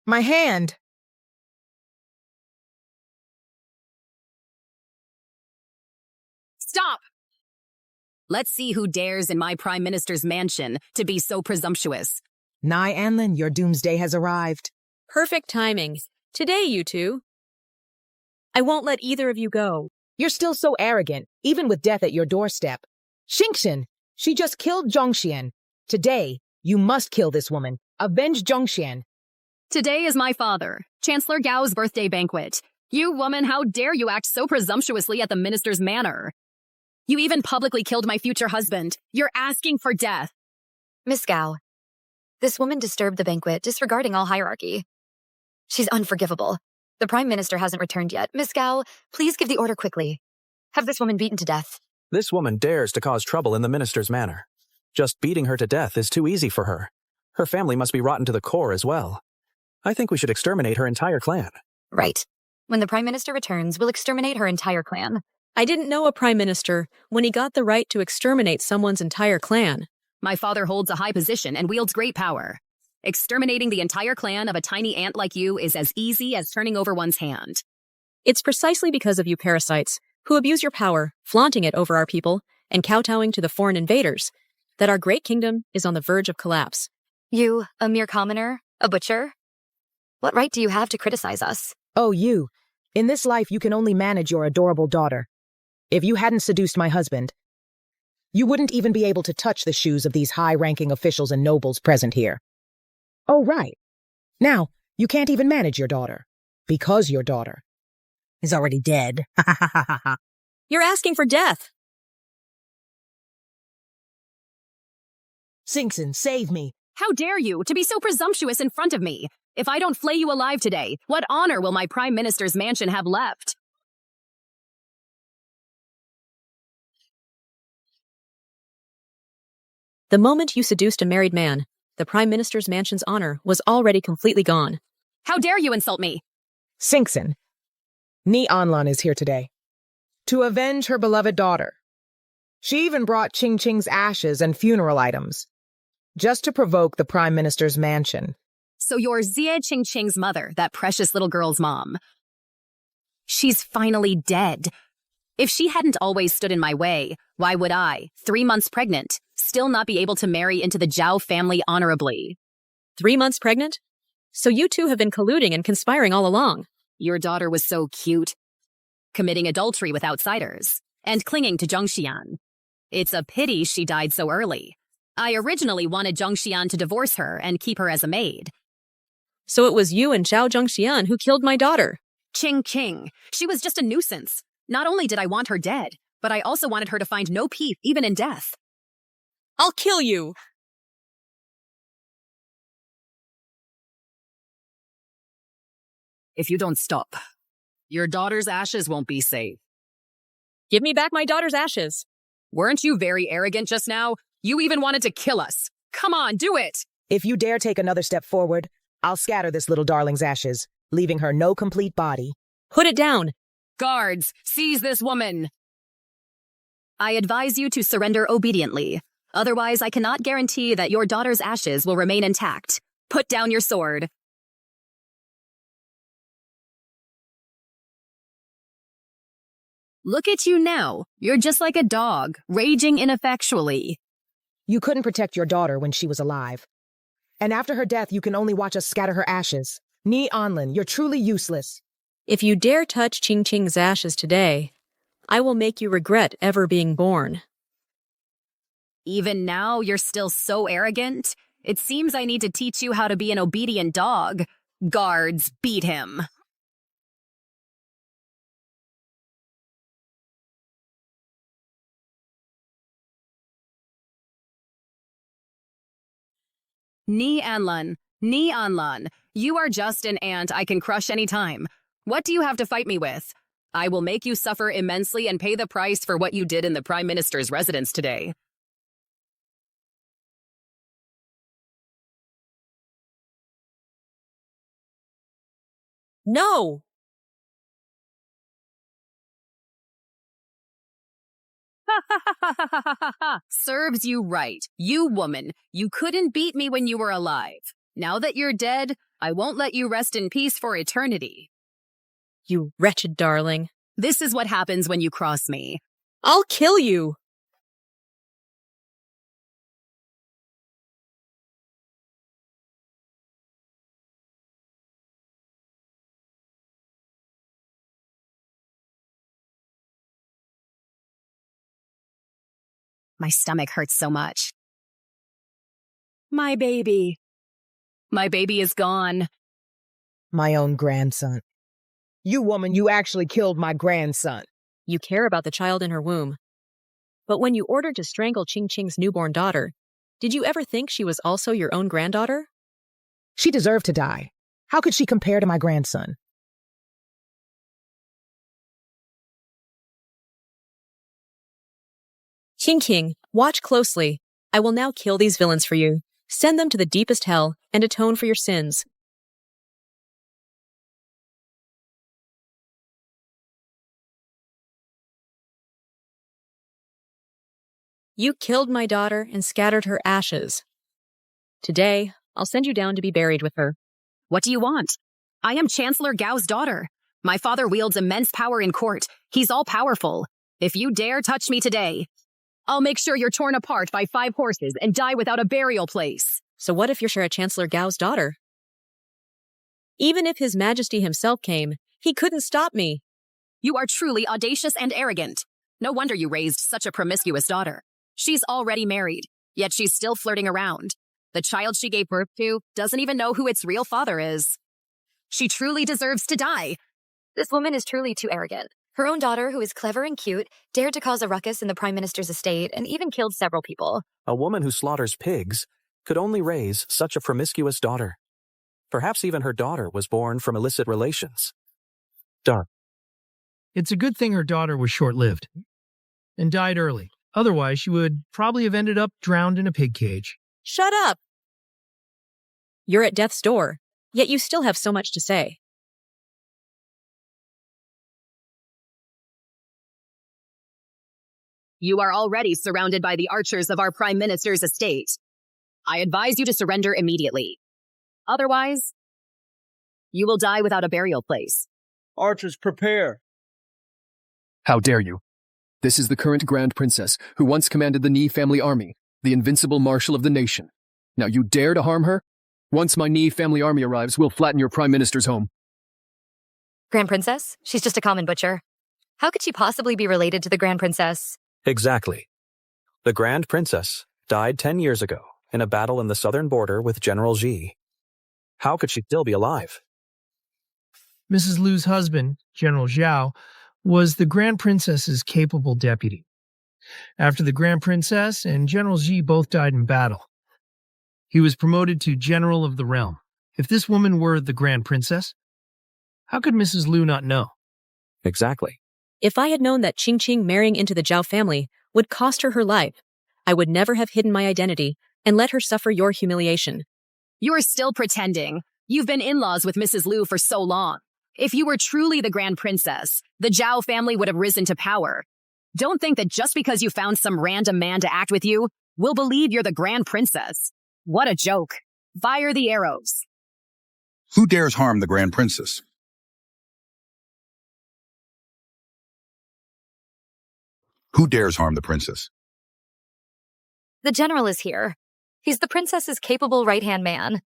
My hand! Stop! Let's see who dares in my Prime Minister's mansion to be so presumptuous. Nai Anlin, your doomsday has arrived. Perfect timing. Today, you two. I won't let either of you go. You're still so arrogant, even with death at your doorstep. Xingxin, she just killed Zhongxian. Today, you must kill this woman. Avenge Zhongxian. Today is my father, Chancellor Gao's birthday banquet. You woman, how dare you act so presumptuously at the minister's manor? You even publicly killed my future husband. You're asking for death. Miss Gao, this woman disturbed the banquet, disregarding all hierarchy. She's unforgivable. The Prime Minister hasn't returned yet. Miss Gao, please give the order quickly. Have this woman beaten to death. This woman dares to cause trouble in the minister's manor. Just beating her to death is too easy for her. Her family must be rotten to the core as well. I think we should exterminate her entire clan. Right. When the Prime Minister returns, we'll exterminate her entire clan. I didn't know a Prime Minister when he got the right to exterminate someone's entire clan. My father holds a high position and wields great power. Exterminating the entire clan of a tiny ant like you is as easy as turning over one's hand. It's precisely because of you parasites, who abuse your power, flaunting it over our people, and kowtowing to the foreign invaders, that our great kingdom is on the verge of collapse. You, a mere commoner, a butcher? What right do you have to criticize us? Oh, you. In this life, you can only manage your adorable daughter. If you hadn't seduced my husband, you wouldn't even be able to touch the shoes of these high-ranking officials and nobles present here. Oh, right. Now, you can't even manage your daughter, because your daughter is already dead. You're asking for death. Xingxin, save me. How dare you to be so presumptuous in front of me? If I don't flay you alive today, what honor will my Prime Minister's mansion have left? The moment you seduced a married man, the Prime Minister's mansion's honor was already completely gone. How dare you insult me? Singson, Ni Anlan is here today to avenge her beloved daughter. She even brought Ching Ching's ashes and funeral items, just to provoke the Prime Minister's mansion. So you're Xie Ching Ching's mother, that precious little girl's mom. She's finally dead. If she hadn't always stood in my way, why would I, 3 months pregnant, still not be able to marry into the Zhao family honorably? 3 months pregnant? So you two have been colluding and conspiring all along. Your daughter was so cute, committing adultery with outsiders, and clinging to Zhongxian. It's a pity she died so early. I originally wanted Zhongxian to divorce her and keep her as a maid. So it was you and Zhao Zhongxian who killed my daughter. Ching Ching. She was just a nuisance. Not only did I want her dead, but I also wanted her to find no peace even in death. I'll kill you! If you don't stop, your daughter's ashes won't be safe. Give me back my daughter's ashes. Weren't you very arrogant just now? You even wanted to kill us. Come on, do it! If you dare take another step forward, I'll scatter this little darling's ashes, leaving her no complete body. Put it down! Guards, seize this woman! I advise you to surrender obediently. Otherwise, I cannot guarantee that your daughter's ashes will remain intact. Put down your sword. Look at you now. You're just like a dog, raging ineffectually. You couldn't protect your daughter when she was alive. And after her death, you can only watch us scatter her ashes. Ni Anlan, you're truly useless. If you dare touch Ching Ching's ashes today, I will make you regret ever being born. Even now, you're still so arrogant. It seems I need to teach you how to be an obedient dog. Guards, beat him. Ni Anlan, Ni Anlan, you are just an ant I can crush any time. What do you have to fight me with? I will make you suffer immensely and pay the price for what you did in the Prime Minister's residence today. No! Serves you right. You woman, you couldn't beat me when you were alive. Now that you're dead, I won't let you rest in peace for eternity. You wretched darling. This is what happens when you cross me. I'll kill you! My stomach hurts so much. My baby. My baby is gone. My own grandson. You woman, you actually killed my grandson. You care about the child in her womb. But when you ordered to strangle Ching Ching's newborn daughter, did you ever think she was also your own granddaughter? She deserved to die. How could she compare to my grandson? Ching King, watch closely. I will now kill these villains for you, send them to the deepest hell, and atone for your sins. You killed my daughter and scattered her ashes. Today, I'll send you down to be buried with her. What do you want? I am Chancellor Gao's daughter. My father wields immense power in court. He's all-powerful. If you dare touch me today, I'll make sure you're torn apart by 5 horses and die without a burial place. So what if you're Chancellor Gao's daughter? Even if His Majesty himself came, he couldn't stop me. You are truly audacious and arrogant. No wonder you raised such a promiscuous daughter. She's already married, yet she's still flirting around. The child she gave birth to doesn't even know who its real father is. She truly deserves to die. This woman is truly too arrogant. Her own daughter, who is clever and cute, dared to cause a ruckus in the Prime Minister's estate and even killed several people. A woman who slaughters pigs could only raise such a promiscuous daughter. Perhaps even her daughter was born from illicit relations. Dark. It's a good thing her daughter was short-lived and died early. Otherwise, she would probably have ended up drowned in a pig cage. Shut up! You're at death's door, yet you still have so much to say. You are already surrounded by the archers of our Prime Minister's estate. I advise you to surrender immediately. Otherwise, you will die without a burial place. Archers, prepare! How dare you? This is the current Grand Princess, who once commanded the Ni family army, the invincible marshal of the nation. Now you dare to harm her? Once my Ni family army arrives, we'll flatten your Prime Minister's home. Grand Princess? She's just a common butcher. How could she possibly be related to the Grand Princess? Exactly. The Grand Princess died 10 years ago in a battle in the southern border with General Ji. How could she still be alive? Mrs. Lu's husband, General Zhao, was the Grand Princess's capable deputy. After the Grand Princess and General Ji both died in battle, he was promoted to General of the Realm. If this woman were the Grand Princess, how could Mrs. Lu not know? Exactly. If I had known that Qing marrying into the Zhao family would cost her life, I would never have hidden my identity and let her suffer your humiliation. You're still pretending. You've been in-laws with Mrs. Lu for so long. If you were truly the Grand Princess, the Zhao family would have risen to power. Don't think that just because you found some random man to act with you, we'll believe you're the Grand Princess. What a joke. Fire the arrows. Who dares harm the Grand Princess? Who dares harm the princess? The general is here. He's the princess's capable right-hand man.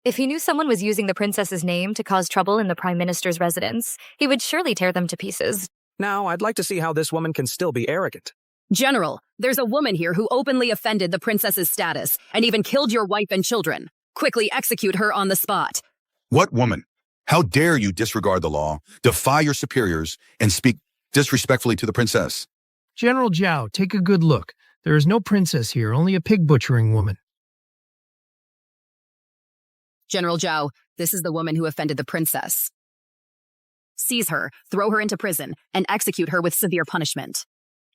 If he knew someone was using the princess's name to cause trouble in the Prime Minister's residence, he would surely tear them to pieces. Now, I'd like to see how this woman can still be arrogant. General, there's a woman here who openly offended the princess's status and even killed your wife and children. Quickly execute her on the spot. What woman? How dare you disregard the law, defy your superiors, and speak disrespectfully to the princess? General Zhao, take a good look. There is no princess here, only a pig-butchering woman. General Zhao, this is the woman who offended the princess. Seize her, throw her into prison, and execute her with severe punishment.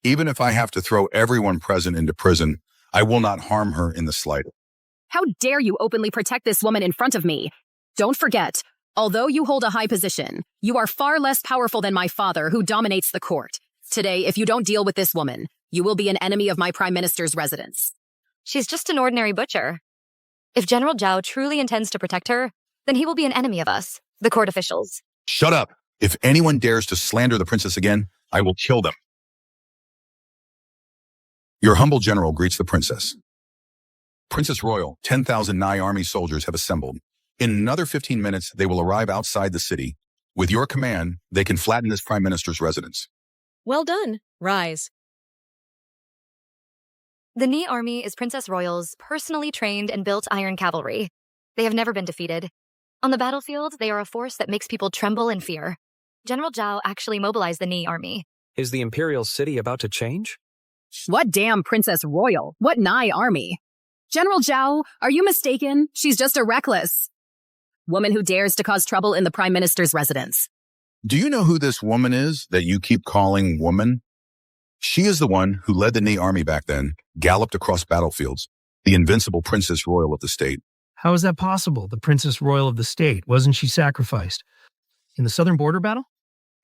Even if I have to throw everyone present into prison, I will not harm her in the slightest. How dare you openly protect this woman in front of me? Don't forget, although you hold a high position, you are far less powerful than my father, who dominates the court. Today, if you don't deal with this woman, you will be an enemy of my Prime Minister's residence. She's just an ordinary butcher. If General Zhao truly intends to protect her, then he will be an enemy of us, the court officials. Shut up! If anyone dares to slander the princess again, I will kill them. Your humble general greets the princess. Princess Royal, 10,000 Nai army soldiers have assembled. In another 15 minutes, they will arrive outside the city. With your command, they can flatten this Prime Minister's residence. Well done. Rise. The Ni army is Princess Royal's personally trained and built iron cavalry. They have never been defeated. On the battlefield, they are a force that makes people tremble in fear. General Zhao actually mobilized the Ni army. Is the Imperial City about to change? What damn Princess Royal? What Nai army? General Zhao, are you mistaken? She's just a reckless woman who dares to cause trouble in the Prime Minister's residence. Do you know who this woman is that you keep calling woman? She is the one who led the Ni army back then, galloped across battlefields, the invincible Princess Royal of the state. How is that possible? The Princess Royal of the state, wasn't she sacrificed? In the southern border battle?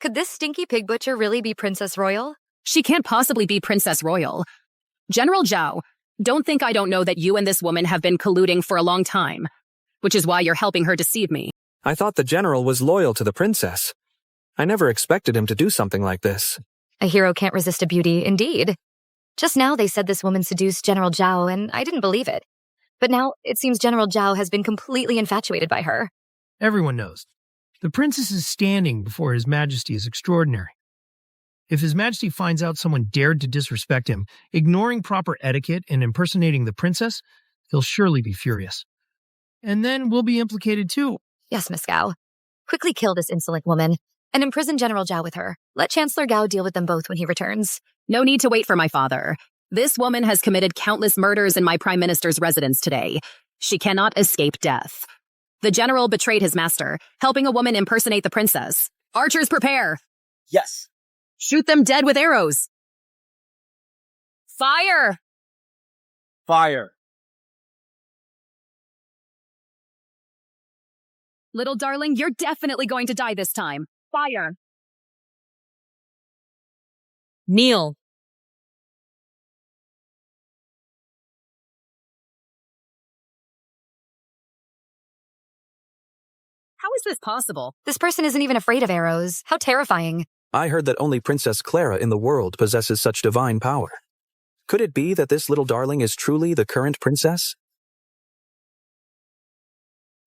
Could this stinky pig butcher really be Princess Royal? She can't possibly be Princess Royal. General Zhao, don't think I don't know that you and this woman have been colluding for a long time, which is why you're helping her deceive me. I thought the general was loyal to the princess. I never expected him to do something like this. A hero can't resist a beauty, indeed. Just now they said this woman seduced General Zhao, and I didn't believe it. But now it seems General Zhao has been completely infatuated by her. Everyone knows. The princess's standing before His Majesty is extraordinary. If His Majesty finds out someone dared to disrespect him, ignoring proper etiquette and impersonating the princess, he'll surely be furious. And then we'll be implicated too. Yes, Miss Gao. Quickly kill this insolent woman and imprison General Zhao with her. Let Chancellor Gao deal with them both when he returns. No need to wait for my father. This woman has committed countless murders in my Prime Minister's residence today. She cannot escape death. The general betrayed his master, helping a woman impersonate the princess. Archers, prepare! Yes. Shoot them dead with arrows! Fire! Fire. Little darling, you're definitely going to die this time. Fire! Kneel. How is this possible? This person isn't even afraid of arrows. How terrifying. I heard that only Princess Clara in the world possesses such divine power. Could it be that this little darling is truly the current princess?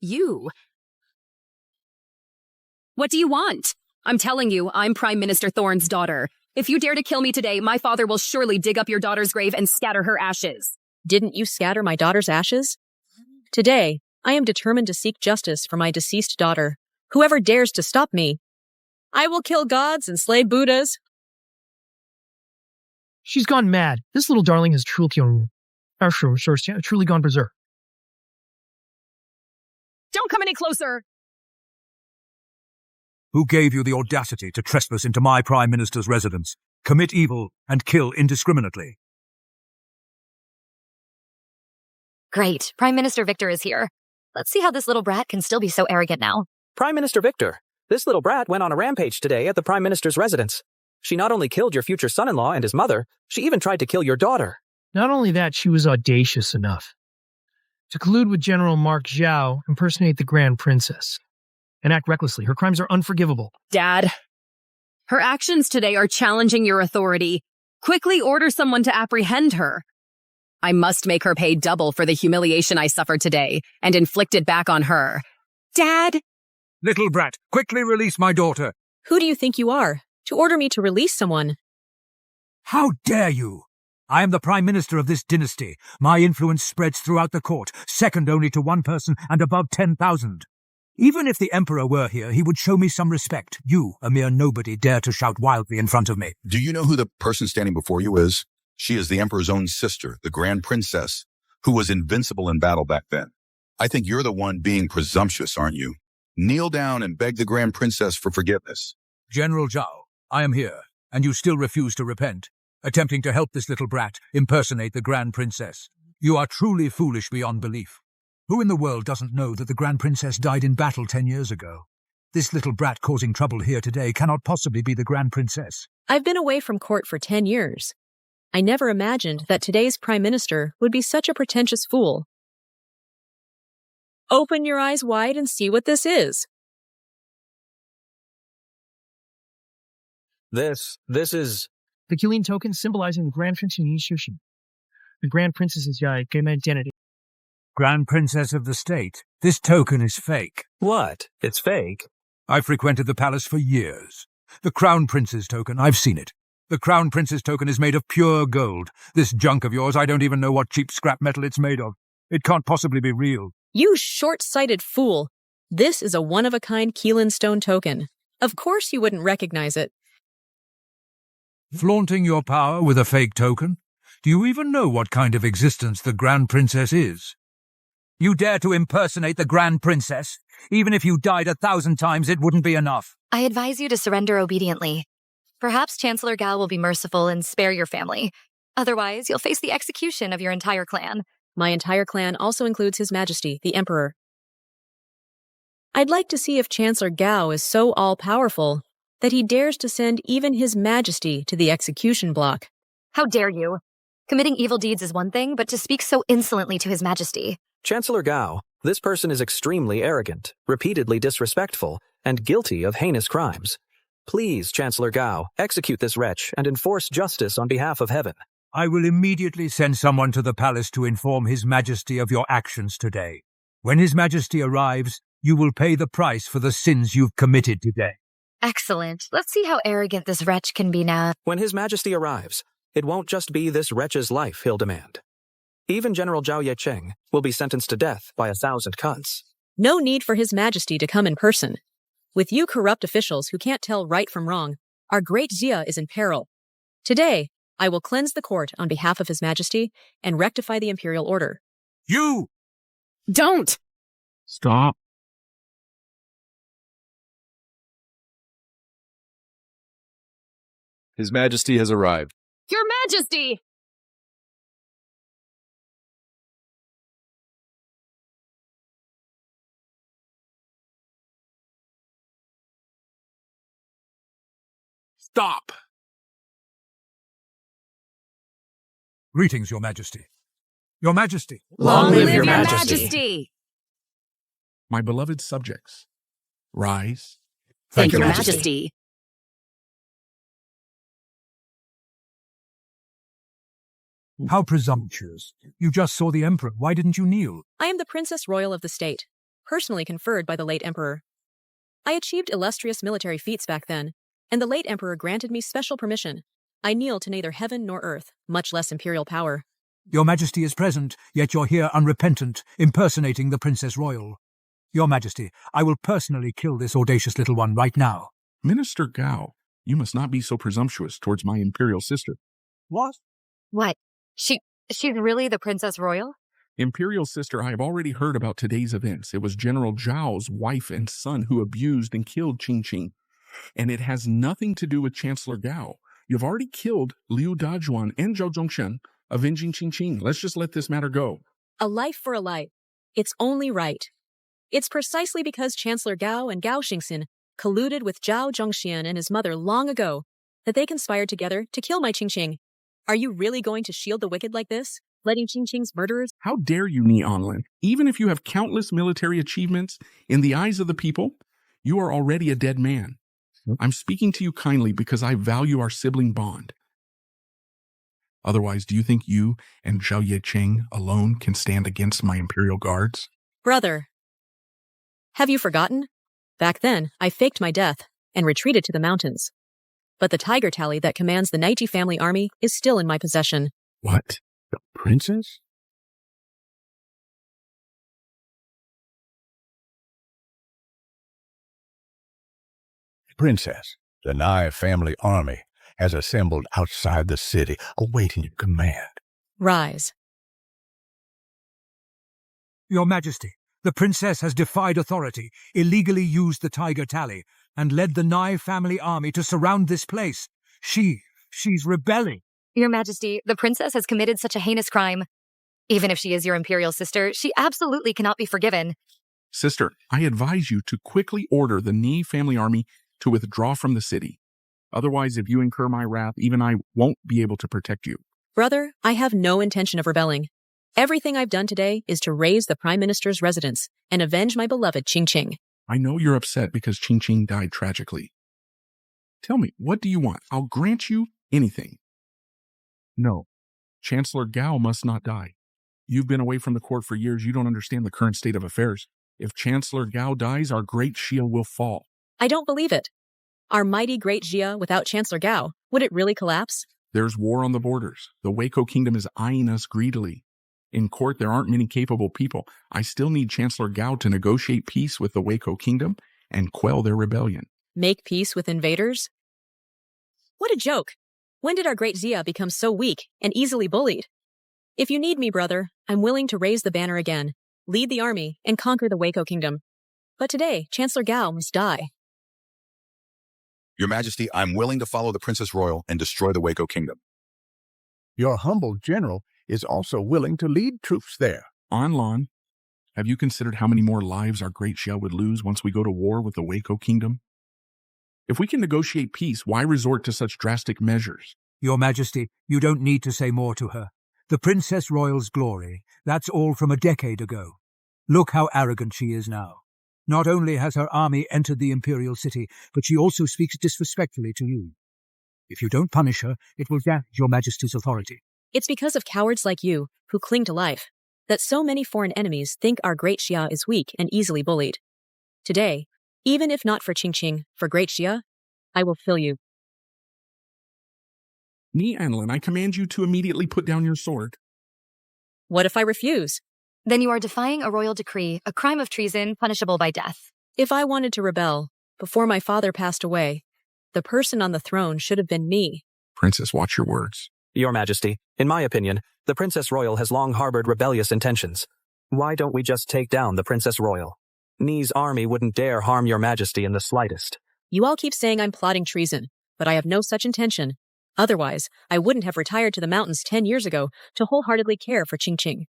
You? What do you want? I'm telling you, I'm Prime Minister Thorne's daughter. If you dare to kill me today, my father will surely dig up your daughter's grave and scatter her ashes. Didn't you scatter my daughter's ashes? Today, I am determined to seek justice for my deceased daughter. Whoever dares to stop me, I will kill gods and slay Buddhas. She's gone mad. This little darling has truly gone berserk. Don't come any closer! Who gave you the audacity to trespass into my Prime Minister's residence, commit evil, and kill indiscriminately? Great. Prime Minister Victor is here. Let's see how this little brat can still be so arrogant now. Prime Minister Victor, this little brat went on a rampage today at the Prime Minister's residence. She not only killed your future son-in-law and his mother, she even tried to kill your daughter. Not only that, she was audacious enough to collude with General Mark Zhao, impersonate the Grand Princess, and act recklessly. Her crimes are unforgivable. Dad, her actions today are challenging your authority. Quickly order someone to apprehend her. I must make her pay double for the humiliation I suffered today and inflict it back on her. Dad! Little brat, quickly release my daughter. Who do you think you are, to order me to release someone? How dare you? I am the Prime Minister of this dynasty. My influence spreads throughout the court, second only to one person and above 10,000. Even if the Emperor were here, he would show me some respect. You, a mere nobody, dare to shout wildly in front of me. Do you know who the person standing before you is? She is the Emperor's own sister, the Grand Princess, who was invincible in battle back then. I think you're the one being presumptuous, aren't you? Kneel down and beg the Grand Princess for forgiveness. General Zhao, I am here, and you still refuse to repent, attempting to help this little brat impersonate the Grand Princess. You are truly foolish beyond belief. Who in the world doesn't know that the Grand Princess died in battle 10 years ago? This little brat causing trouble here today cannot possibly be the Grand Princess. I've been away from court for 10 years. I never imagined that today's Prime Minister would be such a pretentious fool. Open your eyes wide and see what this is. This is... The Killian token symbolizing the Grand Princess institution. The Grand Princess's identity. Grand Princess of the State, this token is fake. What? It's fake? I frequented the palace for years. The Crown Prince's token, I've seen it. The Crown Prince's token is made of pure gold. This junk of yours, I don't even know what cheap scrap metal it's made of. It can't possibly be real. You short-sighted fool. This is a one-of-a-kind Keelan stone token. Of course you wouldn't recognize it. Flaunting your power with a fake token? Do you even know what kind of existence the Grand Princess is? You dare to impersonate the Grand Princess? Even if you died 1,000 times, it wouldn't be enough. I advise you to surrender obediently. Perhaps Chancellor Gao will be merciful and spare your family. Otherwise, you'll face the execution of your entire clan. My entire clan also includes His Majesty, the Emperor. I'd like to see if Chancellor Gao is so all-powerful that he dares to send even His Majesty to the execution block. How dare you? Committing evil deeds is one thing, but to speak so insolently to His Majesty. Chancellor Gao, this person is extremely arrogant, repeatedly disrespectful, and guilty of heinous crimes. Please, Chancellor Gao, execute this wretch and enforce justice on behalf of heaven. I will immediately send someone to the palace to inform His Majesty of your actions today. When His Majesty arrives, you will pay the price for the sins you've committed today. Excellent. Let's see how arrogant this wretch can be now. When His Majesty arrives, it won't just be this wretch's life he'll demand. Even General Zhao Yecheng will be sentenced to death by 1,000 cuts. No need for His Majesty to come in person. With you corrupt officials who can't tell right from wrong, our great Xia is in peril. Today, I will cleanse the court on behalf of His Majesty and rectify the imperial order. You! Don't! Stop. His Majesty has arrived. Your Majesty! Stop! Greetings, Your Majesty. Your Majesty. Long live your majesty. My beloved subjects, rise. Thank your majesty. How presumptuous. You just saw the Emperor. Why didn't you kneel? I am the Princess Royal of the state, personally conferred by the late Emperor. I achieved illustrious military feats back then, and the late Emperor granted me special permission. I kneel to neither heaven nor earth, much less imperial power. Your Majesty is present, yet you're here unrepentant, impersonating the Princess Royal. Your Majesty, I will personally kill this audacious little one right now. Minister Gao, you must not be so presumptuous towards my imperial sister. What? What? She's really the Princess Royal? Imperial sister, I have already heard about today's events. It was General Zhao's wife and son who abused and killed Qing. And it has nothing to do with Chancellor Gao. You've already killed Liu Dajuan and Zhao Zhongshan, avenging Qing. Let's just let this matter go. A life for a life. It's only right. It's precisely because Chancellor Gao and Gao Xingxin colluded with Zhao Zhongshan and his mother long ago that they conspired together to kill my Qing. Are you really going to shield the wicked like this? Letting Qing's murderers? How dare you, Ni Anlin? Even if you have countless military achievements, in the eyes of the people, you are already a dead man. I'm speaking to you kindly because I value our sibling bond. Otherwise, do you think you and Zhao Yecheng alone can stand against my imperial guards? Brother, have you forgotten? Back then, I faked my death and retreated to the mountains. But the tiger tally that commands the Naiji family army is still in my possession. What? The princess? Princess, the Nai family army has assembled outside the city, awaiting your command. Rise. Your Majesty, the princess has defied authority, illegally used the tiger tally, and led the Nai family army to surround this place. She's rebelling. Your Majesty, the princess has committed such a heinous crime. Even if she is your imperial sister, she absolutely cannot be forgiven. Sister, I advise you to quickly order the Ni family army to withdraw from the city. Otherwise, if you incur my wrath, even I won't be able to protect you. Brother, I have no intention of rebelling. Everything I've done today is to raise the Prime Minister's residence and avenge my beloved Qing. I know you're upset because Qing died tragically. Tell me, what do you want? I'll grant you anything. No, Chancellor Gao must not die. You've been away from the court for years. You don't understand the current state of affairs. If Chancellor Gao dies, our great Xia will fall. I don't believe it. Our mighty great Xia without Chancellor Gao, would it really collapse? There's war on the borders. The Weiko Kingdom is eyeing us greedily. In court, there aren't many capable people. I still need Chancellor Gao to negotiate peace with the Weiko Kingdom and quell their rebellion. Make peace with invaders? What a joke! When did our great Xia become so weak and easily bullied? If you need me, brother, I'm willing to raise the banner again, lead the army, and conquer the Weiko Kingdom. But today, Chancellor Gao must die. Your Majesty, I'm willing to follow the Princess Royal and destroy the Weiko Kingdom. Your humble general is also willing to lead troops there. Anlan, have you considered how many more lives our great Xia would lose once we go to war with the Weiko Kingdom? If we can negotiate peace, why resort to such drastic measures? Your Majesty, you don't need to say more to her. The Princess Royal's glory, that's all from a decade ago. Look how arrogant she is now. Not only has her army entered the imperial city, but she also speaks disrespectfully to you. If you don't punish her, it will damage your Majesty's authority. It's because of cowards like you, who cling to life, that so many foreign enemies think our great Xia is weak and easily bullied. Today, even if not for Qing, for great Xia, I will kill you. Ni Anlin, I command you to immediately put down your sword. What if I refuse? Then you are defying a royal decree, a crime of treason punishable by death. If I wanted to rebel, before my father passed away, the person on the throne should have been me. Princess, watch your words. Your Majesty, in my opinion, the Princess Royal has long harbored rebellious intentions. Why don't we just take down the Princess Royal? Ni's army wouldn't dare harm your Majesty in the slightest. You all keep saying I'm plotting treason, but I have no such intention. Otherwise, I wouldn't have retired to the mountains 10 years ago to wholeheartedly care for Qing.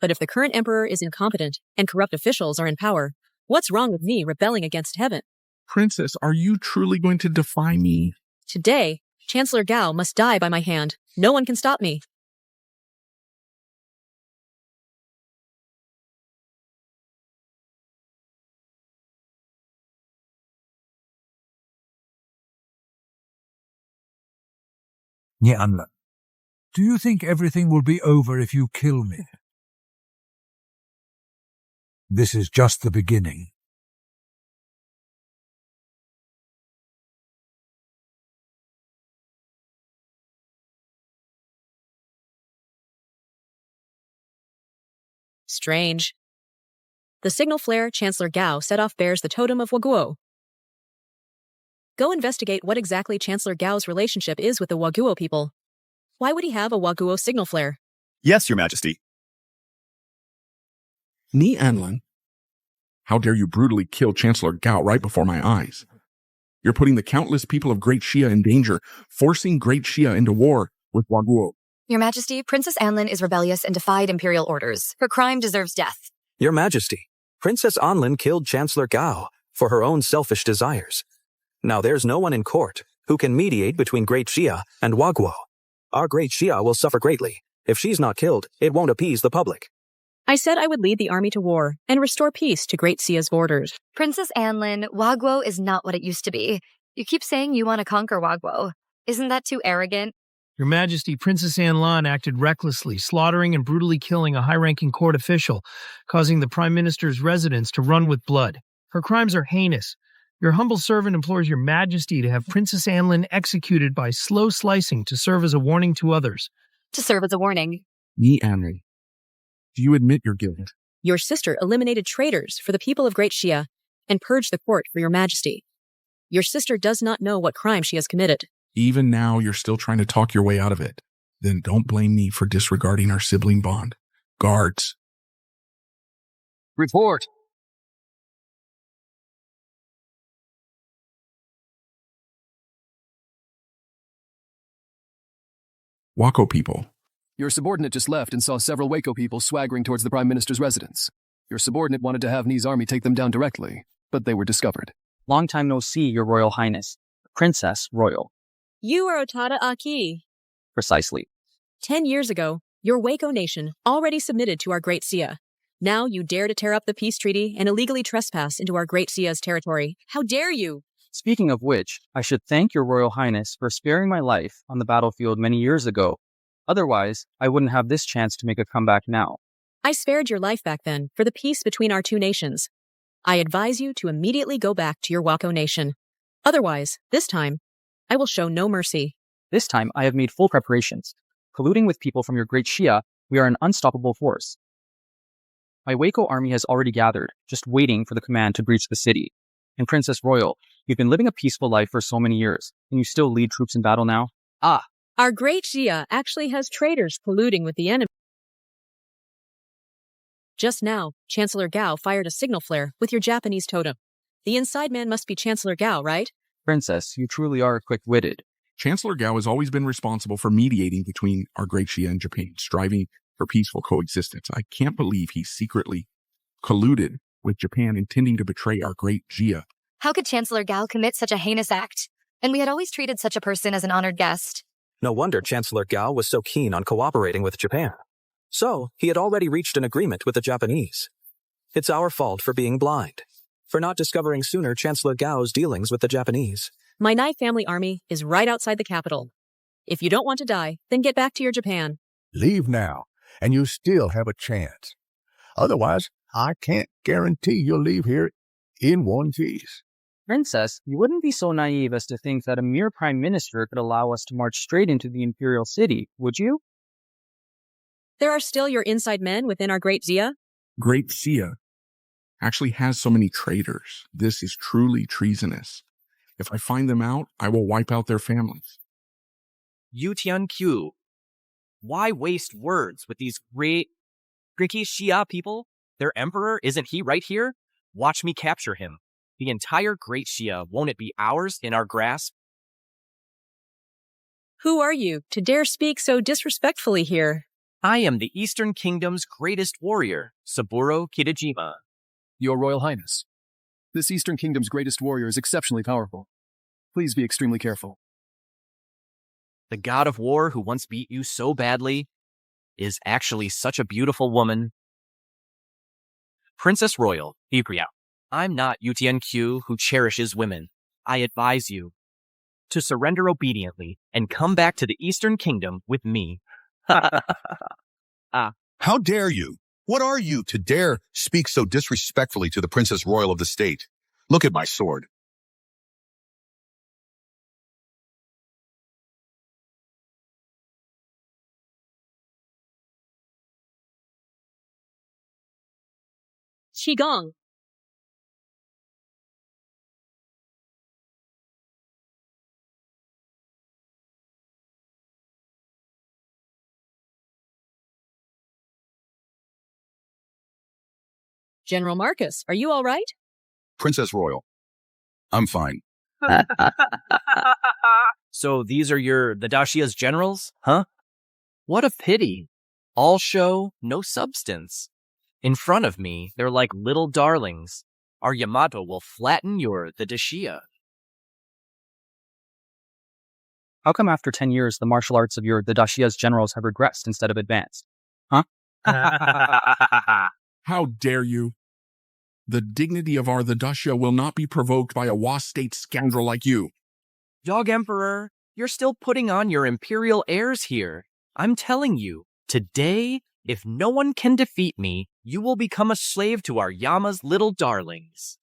But if the current emperor is incompetent and corrupt officials are in power, what's wrong with me rebelling against heaven? Princess, are you truly going to defy me? Today, Chancellor Gao must die by my hand. No one can stop me. Nyanla, do you think everything will be over if you kill me? This is just the beginning. Strange. The signal flare Chancellor Gao set off bears the totem of Waguo. Go investigate what exactly Chancellor Gao's relationship is with the Waguo people. Why would he have a Waguo signal flare? Yes, Your Majesty. Ni Anlan, how dare you brutally kill Chancellor Gao right before my eyes? You're putting the countless people of Great Xia in danger, forcing Great Xia into war with Waguo. Your Majesty, Princess Anlin is rebellious and defied imperial orders. Her crime deserves death. Your Majesty, Princess Anlin killed Chancellor Gao for her own selfish desires. Now there's no one in court who can mediate between Great Xia and Waguo. Our Great Xia will suffer greatly. If she's not killed, it won't appease the public. I said I would lead the army to war and restore peace to Great Xia's borders. Princess Anlin, Waguo is not what it used to be. You keep saying you want to conquer Waguo. Isn't that too arrogant? Your Majesty, Princess Anlan acted recklessly, slaughtering and brutally killing a high-ranking court official, causing the Prime Minister's residence to run with blood. Her crimes are heinous. Your humble servant implores Your Majesty to have Princess Anlin executed by slow slicing to serve as a warning to others. To serve as a warning. Ni Anri, do you admit your guilt? Your sister eliminated traitors for the people of Great Xia and purged the court for Your Majesty. Your sister does not know what crime she has committed. Even now, you're still trying to talk your way out of it. Then don't blame me for disregarding our sibling bond. Guards. Report! Waco people. Your subordinate just left and saw several Waco people swaggering towards the Prime Minister's residence. Your subordinate wanted to have Ni's army take them down directly, but they were discovered. Long time no see, Your Royal Highness. Princess Royal. You are Otada Aki. Precisely. 10 years ago, your Waco nation already submitted to our Great Xia. Now you dare to tear up the peace treaty and illegally trespass into our Great Xia's territory. How dare you? Speaking of which, I should thank Your Royal Highness for sparing my life on the battlefield many years ago. Otherwise, I wouldn't have this chance to make a comeback now. I spared your life back then for the peace between our two nations. I advise you to immediately go back to your Waco nation. Otherwise, this time, I will show no mercy. This time, I have made full preparations. Colluding with people from your Great Xia, we are an unstoppable force. My Waco army has already gathered, just waiting for the command to breach the city. And Princess Royal, you've been living a peaceful life for so many years, and you still lead troops in battle now? Ah! Our Great Xia actually has traitors colluding with the enemy. Just now, Chancellor Gao fired a signal flare with your Japanese totem. The inside man must be Chancellor Gao, right? Princess, you truly are quick-witted. Chancellor Gao has always been responsible for mediating between our Great Xia and Japan, striving for peaceful coexistence. I can't believe he secretly colluded with Japan, intending to betray our Great Xia. How could Chancellor Gao commit such a heinous act? And we had always treated such a person as an honored guest. No wonder Chancellor Gao was so keen on cooperating with Japan. So, he had already reached an agreement with the Japanese. It's our fault for being blind, for not discovering sooner Chancellor Gao's dealings with the Japanese. My Nai family army is right outside the capital. If you don't want to die, then get back to your Japan. Leave now, and you still have a chance. Otherwise, I can't guarantee you'll leave here in one piece. Princess, you wouldn't be so naive as to think that a mere prime minister could allow us to march straight into the imperial city, would you? There are still your inside men within our Great Xia? Great Xia actually has so many traitors. This is truly treasonous. If I find them out, I will wipe out their families. Yutian Q. Why waste words with these Great Xia people? Their emperor, isn't he right here? Watch me capture him. The entire Great Xia, won't it be ours in our grasp? Who are you to dare speak so disrespectfully here? I am the Eastern Kingdom's greatest warrior, Saburo Kidajima. Your Royal Highness, this Eastern Kingdom's greatest warrior is exceptionally powerful. Please be extremely careful. The god of war who once beat you so badly is actually such a beautiful woman. Princess Royal, Ikriao, I'm not Utian-Q who cherishes women. I advise you to surrender obediently and come back to the Eastern Kingdom with me. How dare you? What are you to dare speak so disrespectfully to the Princess Royal of the state? Look at my sword. Qigong. General Marcus, are you all right? Princess Royal, I'm fine. So these are the Dashia's generals, huh? What a pity. All show, no substance. In front of me, they're like little darlings. Our Yamato will flatten the Dashia. How come after 10 years the martial arts of the Dashia's generals have regressed instead of advanced? Huh? How dare you? The dignity of the Dashia will not be provoked by a Wa-state scoundrel like you. Dog Emperor, you're still putting on your imperial airs here. I'm telling you, today, if no one can defeat me, you will become a slave to our Yama's little darlings.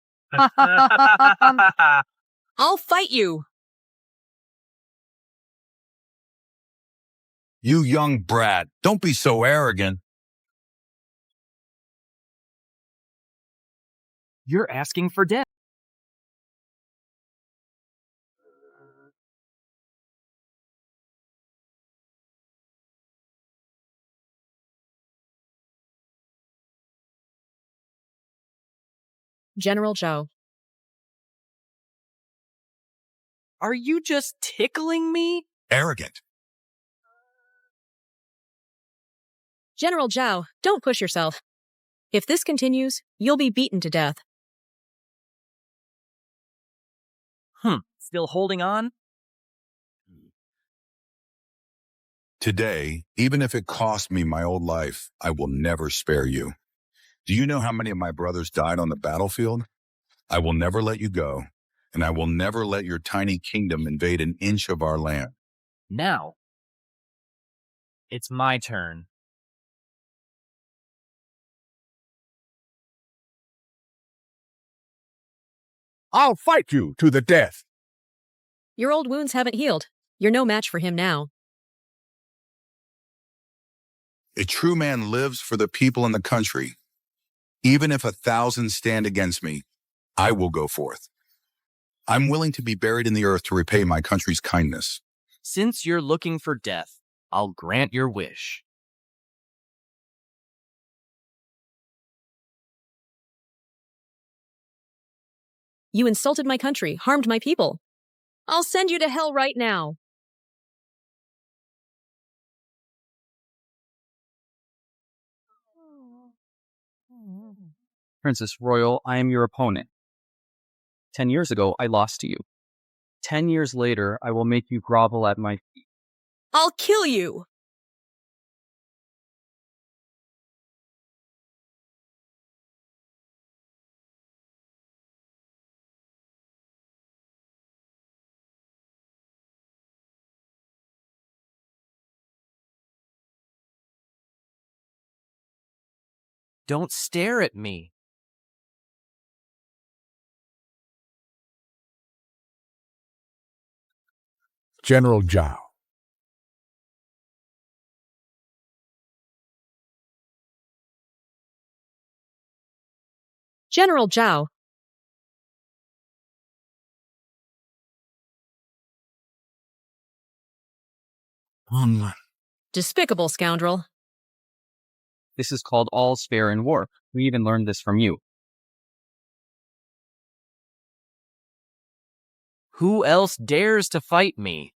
I'll fight you. You young brat, don't be so arrogant. You're asking for death. General Zhao. Are you just tickling me? Arrogant. General Zhao, don't push yourself. If this continues, you'll be beaten to death. Still holding on? Today, even if it cost me my old life, I will never spare you. Do you know how many of my brothers died on the battlefield? I will never let you go, and I will never let your tiny kingdom invade an inch of our land. Now, it's my turn. I'll fight you to the death. Your old wounds haven't healed. You're no match for him now. A true man lives for the people in the country. Even if 1,000 stand against me, I will go forth. I'm willing to be buried in the earth to repay my country's kindness. Since you're looking for death, I'll grant your wish. You insulted my country, harmed my people. I'll send you to hell right now. Princess Royal, I am your opponent. 10 years ago, I lost to you. 10 years later, I will make you grovel at my feet. I'll kill you! Don't stare at me. General Zhao. General Zhao. Online. Despicable scoundrel. This is called all's fair in war. We even learned this from you. Who else dares to fight me?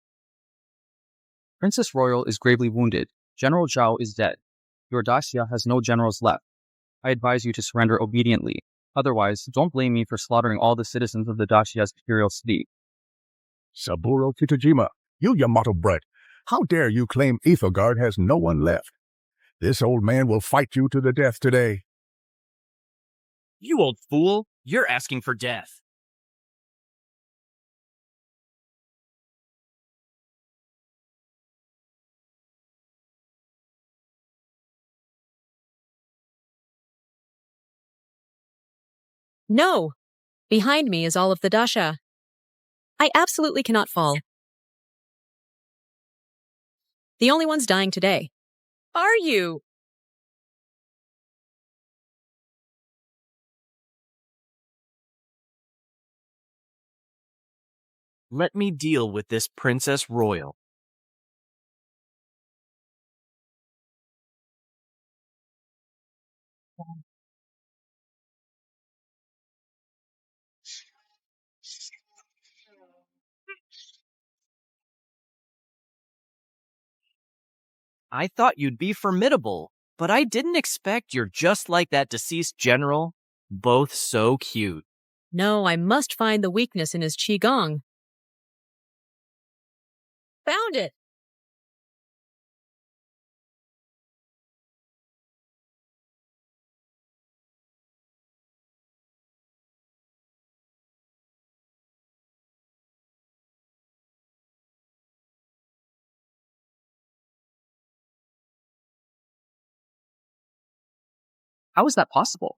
Princess Royal is gravely wounded. General Zhao is dead. Your dacia has no generals left. I advise you to surrender obediently. Otherwise, don't blame me for slaughtering all the citizens of the dacia's imperial city. Saburo Kitojima, you Yamato brat. How dare you claim Ethelgard has no one left? This old man will fight you to the death today. You old fool, you're asking for death. No! Behind me is all of the Dasha. I absolutely cannot fall. The only ones dying today. Are you? Let me deal with this Princess Royal. I thought you'd be formidable, but I didn't expect you're just like that deceased general. Both so cute. No, I must find the weakness in his qigong. Found it! How is that possible?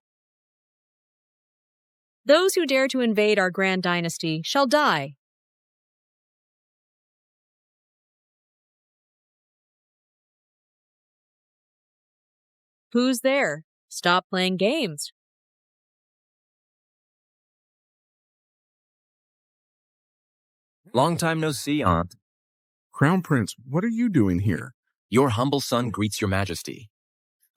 Those who dare to invade our grand dynasty shall die. Who's there? Stop playing games. Long time no see, Aunt. Crown Prince, what are you doing here? Your humble son greets your majesty.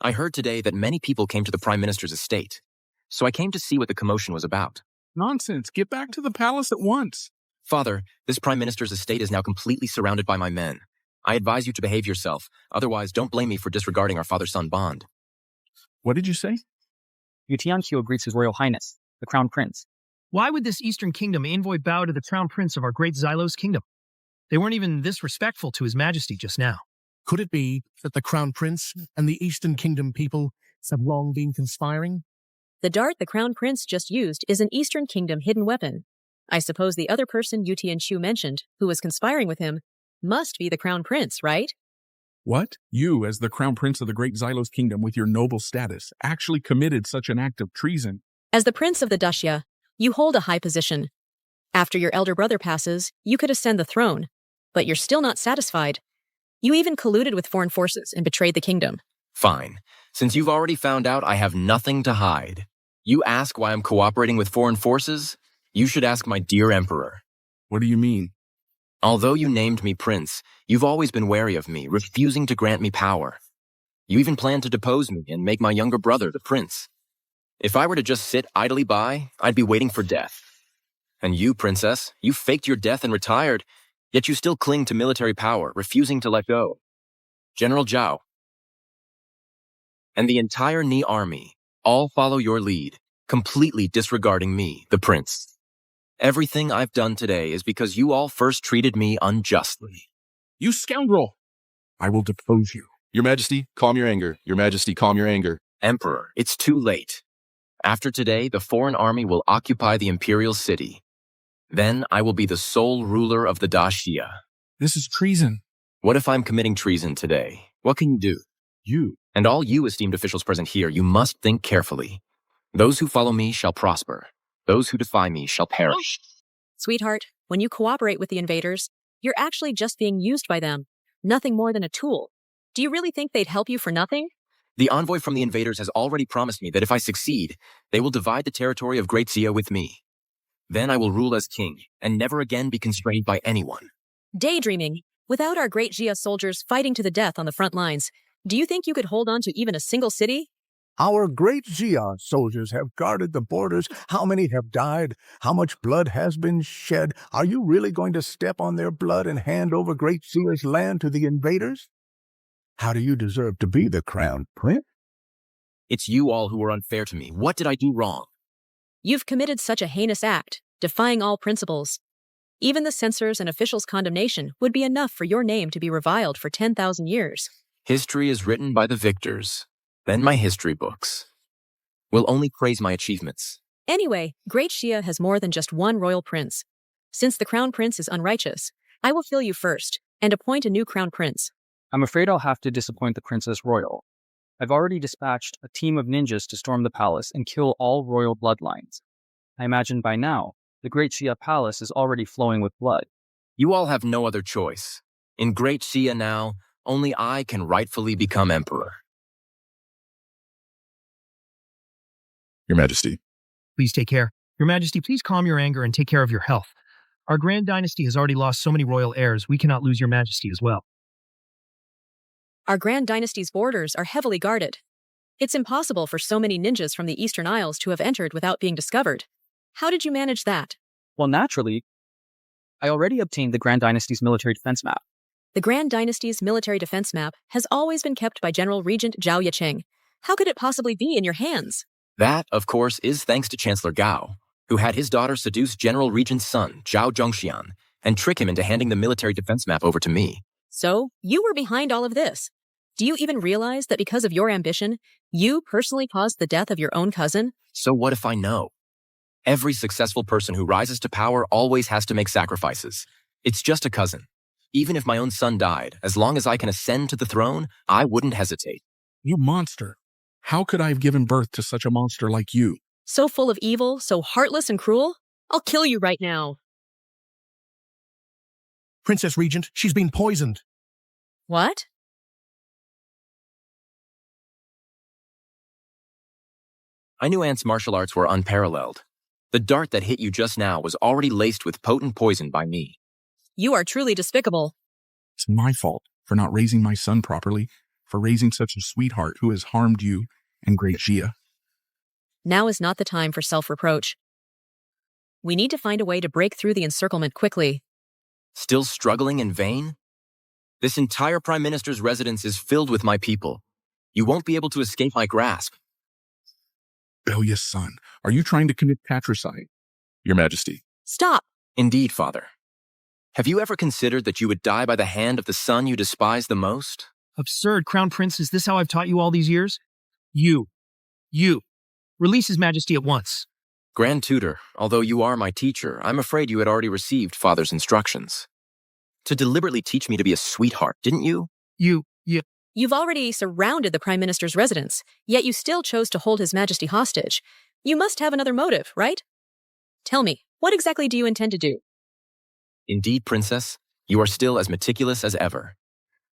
I heard today that many people came to the Prime Minister's estate, so I came to see what the commotion was about. Nonsense. Get back to the palace at once. Father, this Prime Minister's estate is now completely surrounded by my men. I advise you to behave yourself, otherwise don't blame me for disregarding our father-son bond. What did you say? Yu Tianqiu greets His Royal Highness, the Crown Prince. Why would this Eastern Kingdom envoy bow to the Crown Prince of our great Xylos Kingdom? They weren't even this respectful to His Majesty just now. Could it be that the Crown Prince and the Eastern Kingdom people have long been conspiring? The dart the Crown Prince just used is an Eastern Kingdom hidden weapon. I suppose the other person Yu Tianqiu mentioned, who was conspiring with him, must be the Crown Prince, right? What? You, as the Crown Prince of the Great Xylos Kingdom with your noble status, actually committed such an act of treason? As the Prince of the Dacia, you hold a high position. After your elder brother passes, you could ascend the throne, but you're still not satisfied. You even colluded with foreign forces and betrayed the kingdom. Fine. Since you've already found out, I have nothing to hide. You ask why I'm cooperating with foreign forces? You should ask my dear Emperor. What do you mean? Although you named me Prince, you've always been wary of me, refusing to grant me power. You even planned to depose me and make my younger brother the Prince. If I were to just sit idly by, I'd be waiting for death. And you, Princess, you faked your death and retired, yet you still cling to military power, refusing to let go. General Zhao and the entire Ni army all follow your lead, completely disregarding me, the Prince. Everything I've done today is because you all first treated me unjustly. You scoundrel! I will depose you. Your Majesty, calm your anger. Your Majesty, calm your anger. Emperor, it's too late. After today, the foreign army will occupy the imperial city. Then I will be the sole ruler of the Dacia. This is treason. What if I'm committing treason today? What can you do? You. And all you esteemed officials present here, you must think carefully. Those who follow me shall prosper. Those who defy me shall perish. Sweetheart, when you cooperate with the invaders, you're actually just being used by them. Nothing more than a tool. Do you really think they'd help you for nothing? The envoy from the invaders has already promised me that if I succeed, they will divide the territory of Great Xia with me. Then I will rule as king, and never again be constrained by anyone. Daydreaming. Without our Great Xia soldiers fighting to the death on the front lines, do you think you could hold on to even a single city? Our great Xia soldiers have guarded the borders. How many have died? How much blood has been shed? Are you really going to step on their blood and hand over Great Xia's land to the invaders? How do you deserve to be the crown prince? It's you all who are unfair to me. What did I do wrong? You've committed such a heinous act, defying all principles. Even the censors and officials' condemnation would be enough for your name to be reviled for 10,000 years. History is written by the victors. Then my history books will only praise my achievements. Anyway, Great Shia has more than just one royal prince. Since the crown prince is unrighteous, I will kill you first and appoint a new crown prince. I'm afraid I'll have to disappoint the Princess Royal. I've already dispatched a team of ninjas to storm the palace and kill all royal bloodlines. I imagine by now, the Great Shia Palace is already flowing with blood. You all have no other choice. In Great Shia now, only I can rightfully become emperor. Your Majesty. Please take care. Your Majesty, please calm your anger and take care of your health. Our grand dynasty has already lost so many royal heirs, we cannot lose your Majesty as well. Our grand dynasty's borders are heavily guarded. It's impossible for so many ninjas from the Eastern Isles to have entered without being discovered. How did you manage that? Well, naturally, I already obtained the Grand Dynasty's military defense map. The Grand Dynasty's military defense map has always been kept by General Regent Zhao Yacheng. How could it possibly be in your hands? That, of course, is thanks to Chancellor Gao, who had his daughter seduce General Regent's son, Zhao Zhongxian, and trick him into handing the military defense map over to me. So, you were behind all of this. Do you even realize that because of your ambition, you personally caused the death of your own cousin? So what if I know? Every successful person who rises to power always has to make sacrifices. It's just a cousin. Even if my own son died, as long as I can ascend to the throne, I wouldn't hesitate. You monster. How could I have given birth to such a monster like you? So full of evil, so heartless and cruel? I'll kill you right now. Princess Regent, she's been poisoned. What? I knew Ant's martial arts were unparalleled. The dart that hit you just now was already laced with potent poison by me. You are truly despicable. It's my fault for not raising my son properly, for raising such a sweetheart who has harmed you and Great Shia. Now is not the time for self-reproach. We need to find a way to break through the encirclement quickly. Still struggling in vain? This entire Prime Minister's residence is filled with my people. You won't be able to escape my grasp. Rebellious son, are you trying to commit patricide? Your Majesty. Stop! Indeed, Father. Have you ever considered that you would die by the hand of the son you despise the most? Absurd, Crown Prince. Is this how I've taught you all these years? You. Release His Majesty at once. Grand Tutor, although you are my teacher, I'm afraid you had already received Father's instructions. To deliberately teach me to be a sweetheart, didn't you? You've already surrounded the Prime Minister's residence, yet you still chose to hold His Majesty hostage. You must have another motive, right? Tell me, what exactly do you intend to do? Indeed, Princess, you are still as meticulous as ever.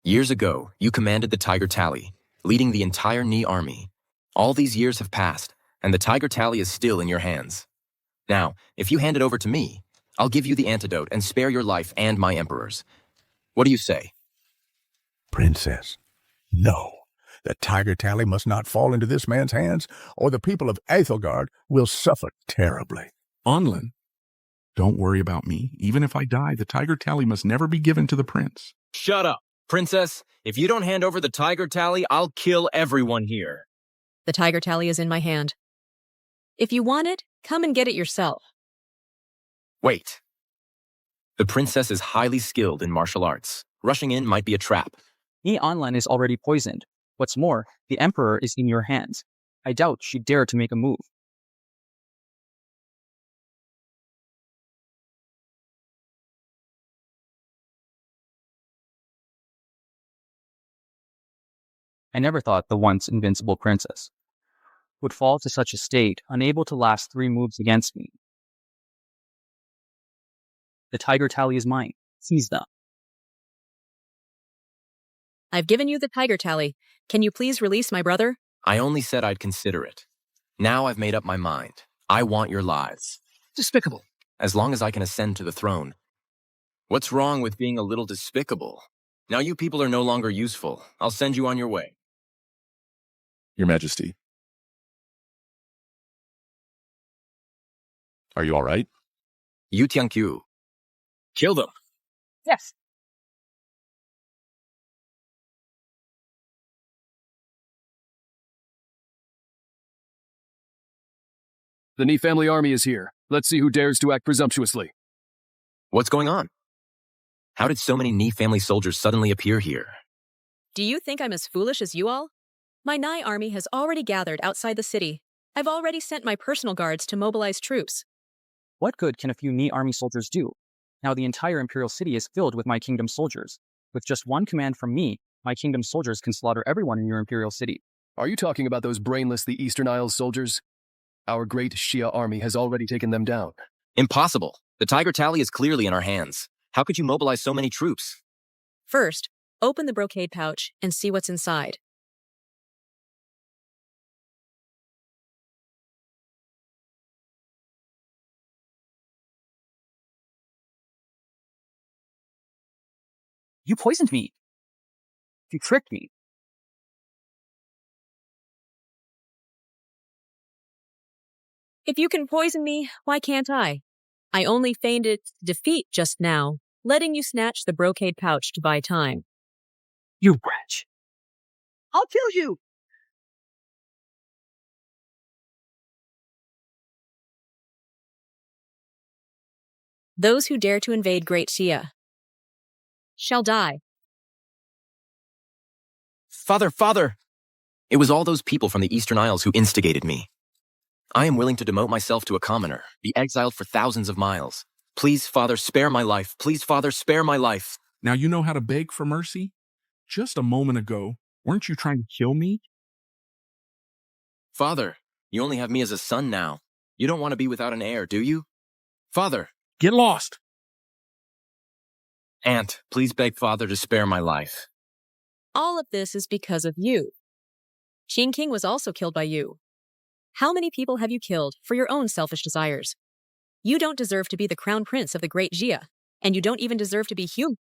Years ago, you commanded the Tiger Tally, leading the entire Ni army. All these years have passed, and the Tiger Tally is still in your hands. Now, if you hand it over to me, I'll give you the antidote and spare your life and my emperor's. What do you say? Princess, no. The Tiger Tally must not fall into this man's hands, or the people of Aethelgard will suffer terribly. Onlin, don't worry about me. Even if I die, the Tiger Tally must never be given to the prince. Shut up, Princess. If you don't hand over the Tiger Tally, I'll kill everyone here. The Tiger Tally is in my hand. If you want it, come and get it yourself. Wait. The princess is highly skilled in martial arts. Rushing in might be a trap. Yi Onlan is already poisoned. What's more, the Emperor is in your hands. I doubt she'd dare to make a move. I never thought the once invincible princess would fall to such a state, unable to last 3 moves against me. The Tiger Tally is mine. Seize them. I've given you the Tiger Tally. Can you please release my brother? I only said I'd consider it. Now I've made up my mind. I want your lives. Despicable. As long as I can ascend to the throne. What's wrong with being a little despicable? Now you people are no longer useful. I'll send you on your way. Your Majesty. Are you all right? Yu Tianqiu. Kill them. Yes. The Ni family army is here. Let's see who dares to act presumptuously. What's going on? How did so many Ni family soldiers suddenly appear here? Do you think I'm as foolish as you all? My Nai army has already gathered outside the city. I've already sent my personal guards to mobilize troops. What good can a few Ni army soldiers do? Now the entire imperial city is filled with my kingdom's soldiers. With just one command from me, my kingdom's soldiers can slaughter everyone in your imperial city. Are you talking about those brainless the Eastern Isles soldiers? Our great Shia army has already taken them down. Impossible. The Tiger Tally is clearly in our hands. How could you mobilize so many troops? First, open the brocade pouch and see what's inside. You poisoned me. You tricked me. If you can poison me, why can't I? I only feigned its defeat just now, letting you snatch the brocade pouch to buy time. You wretch. I'll kill you! Those who dare to invade Great Xia shall die. Father! It was all those people from the Eastern Isles who instigated me. I am willing to demote myself to a commoner, be exiled for thousands of miles. Please, Father, spare my life. Please, Father, spare my life. Now you know how to beg for mercy? Just a moment ago, weren't you trying to kill me? Father, you only have me as a son now. You don't want to be without an heir, do you? Father! Get lost! Aunt, please beg Father to spare my life. All of this is because of you. Qing King was also killed by you. How many people have you killed for your own selfish desires? You don't deserve to be the crown prince of the Great Xia, and you don't even deserve to be human.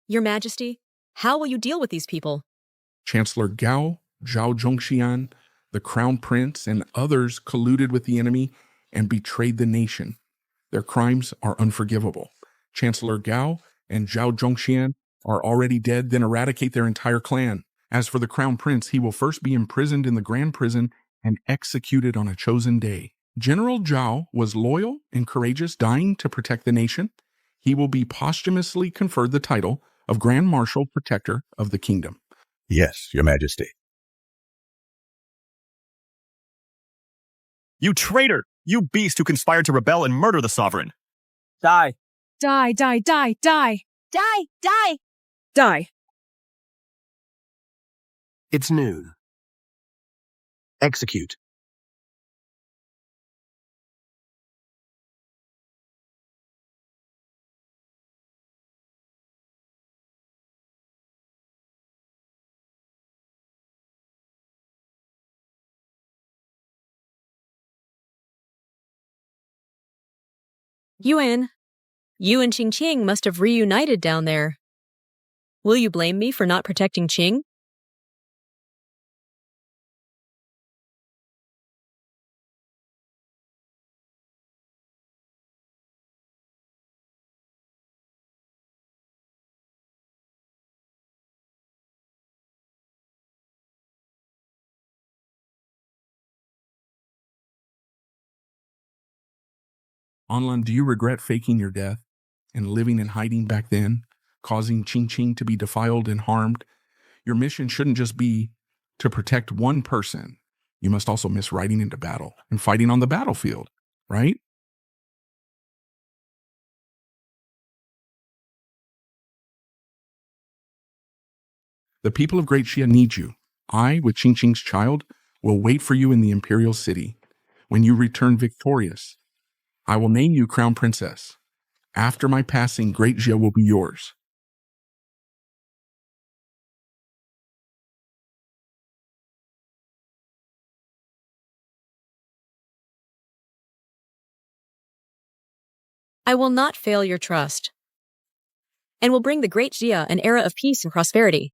Your Majesty, how will you deal with these people? Chancellor Gao, Zhao Zhongxian, the crown prince, and others colluded with the enemy and betrayed the nation. Their crimes are unforgivable. Chancellor Gao and Zhao Zhongxian are already dead, then eradicate their entire clan. As for the crown prince, he will first be imprisoned in the grand prison and executed on a chosen day. General Zhao was loyal and courageous, dying to protect the nation. He will be posthumously conferred the title of Grand Marshal Protector of the Kingdom. Yes, Your Majesty. You traitor! You beast who conspired to rebel and murder the sovereign! Die! Die, die, die, die! Die, die! Die! It's noon. Execute. Yuan, you and Qing must have reunited down there. Will you blame me for not protecting Qing? Anlan, do you regret faking your death and living in hiding back then, causing Qing to be defiled and harmed? Your mission shouldn't just be to protect one person. You must also miss riding into battle and fighting on the battlefield, right? The people of Great Xia need you. I, with Qing's child, will wait for you in the imperial city. When you return victorious, I will name you Crown Princess. After my passing, Great Xia will be yours. I will not fail your trust, and will bring the Great Xia an era of peace and prosperity.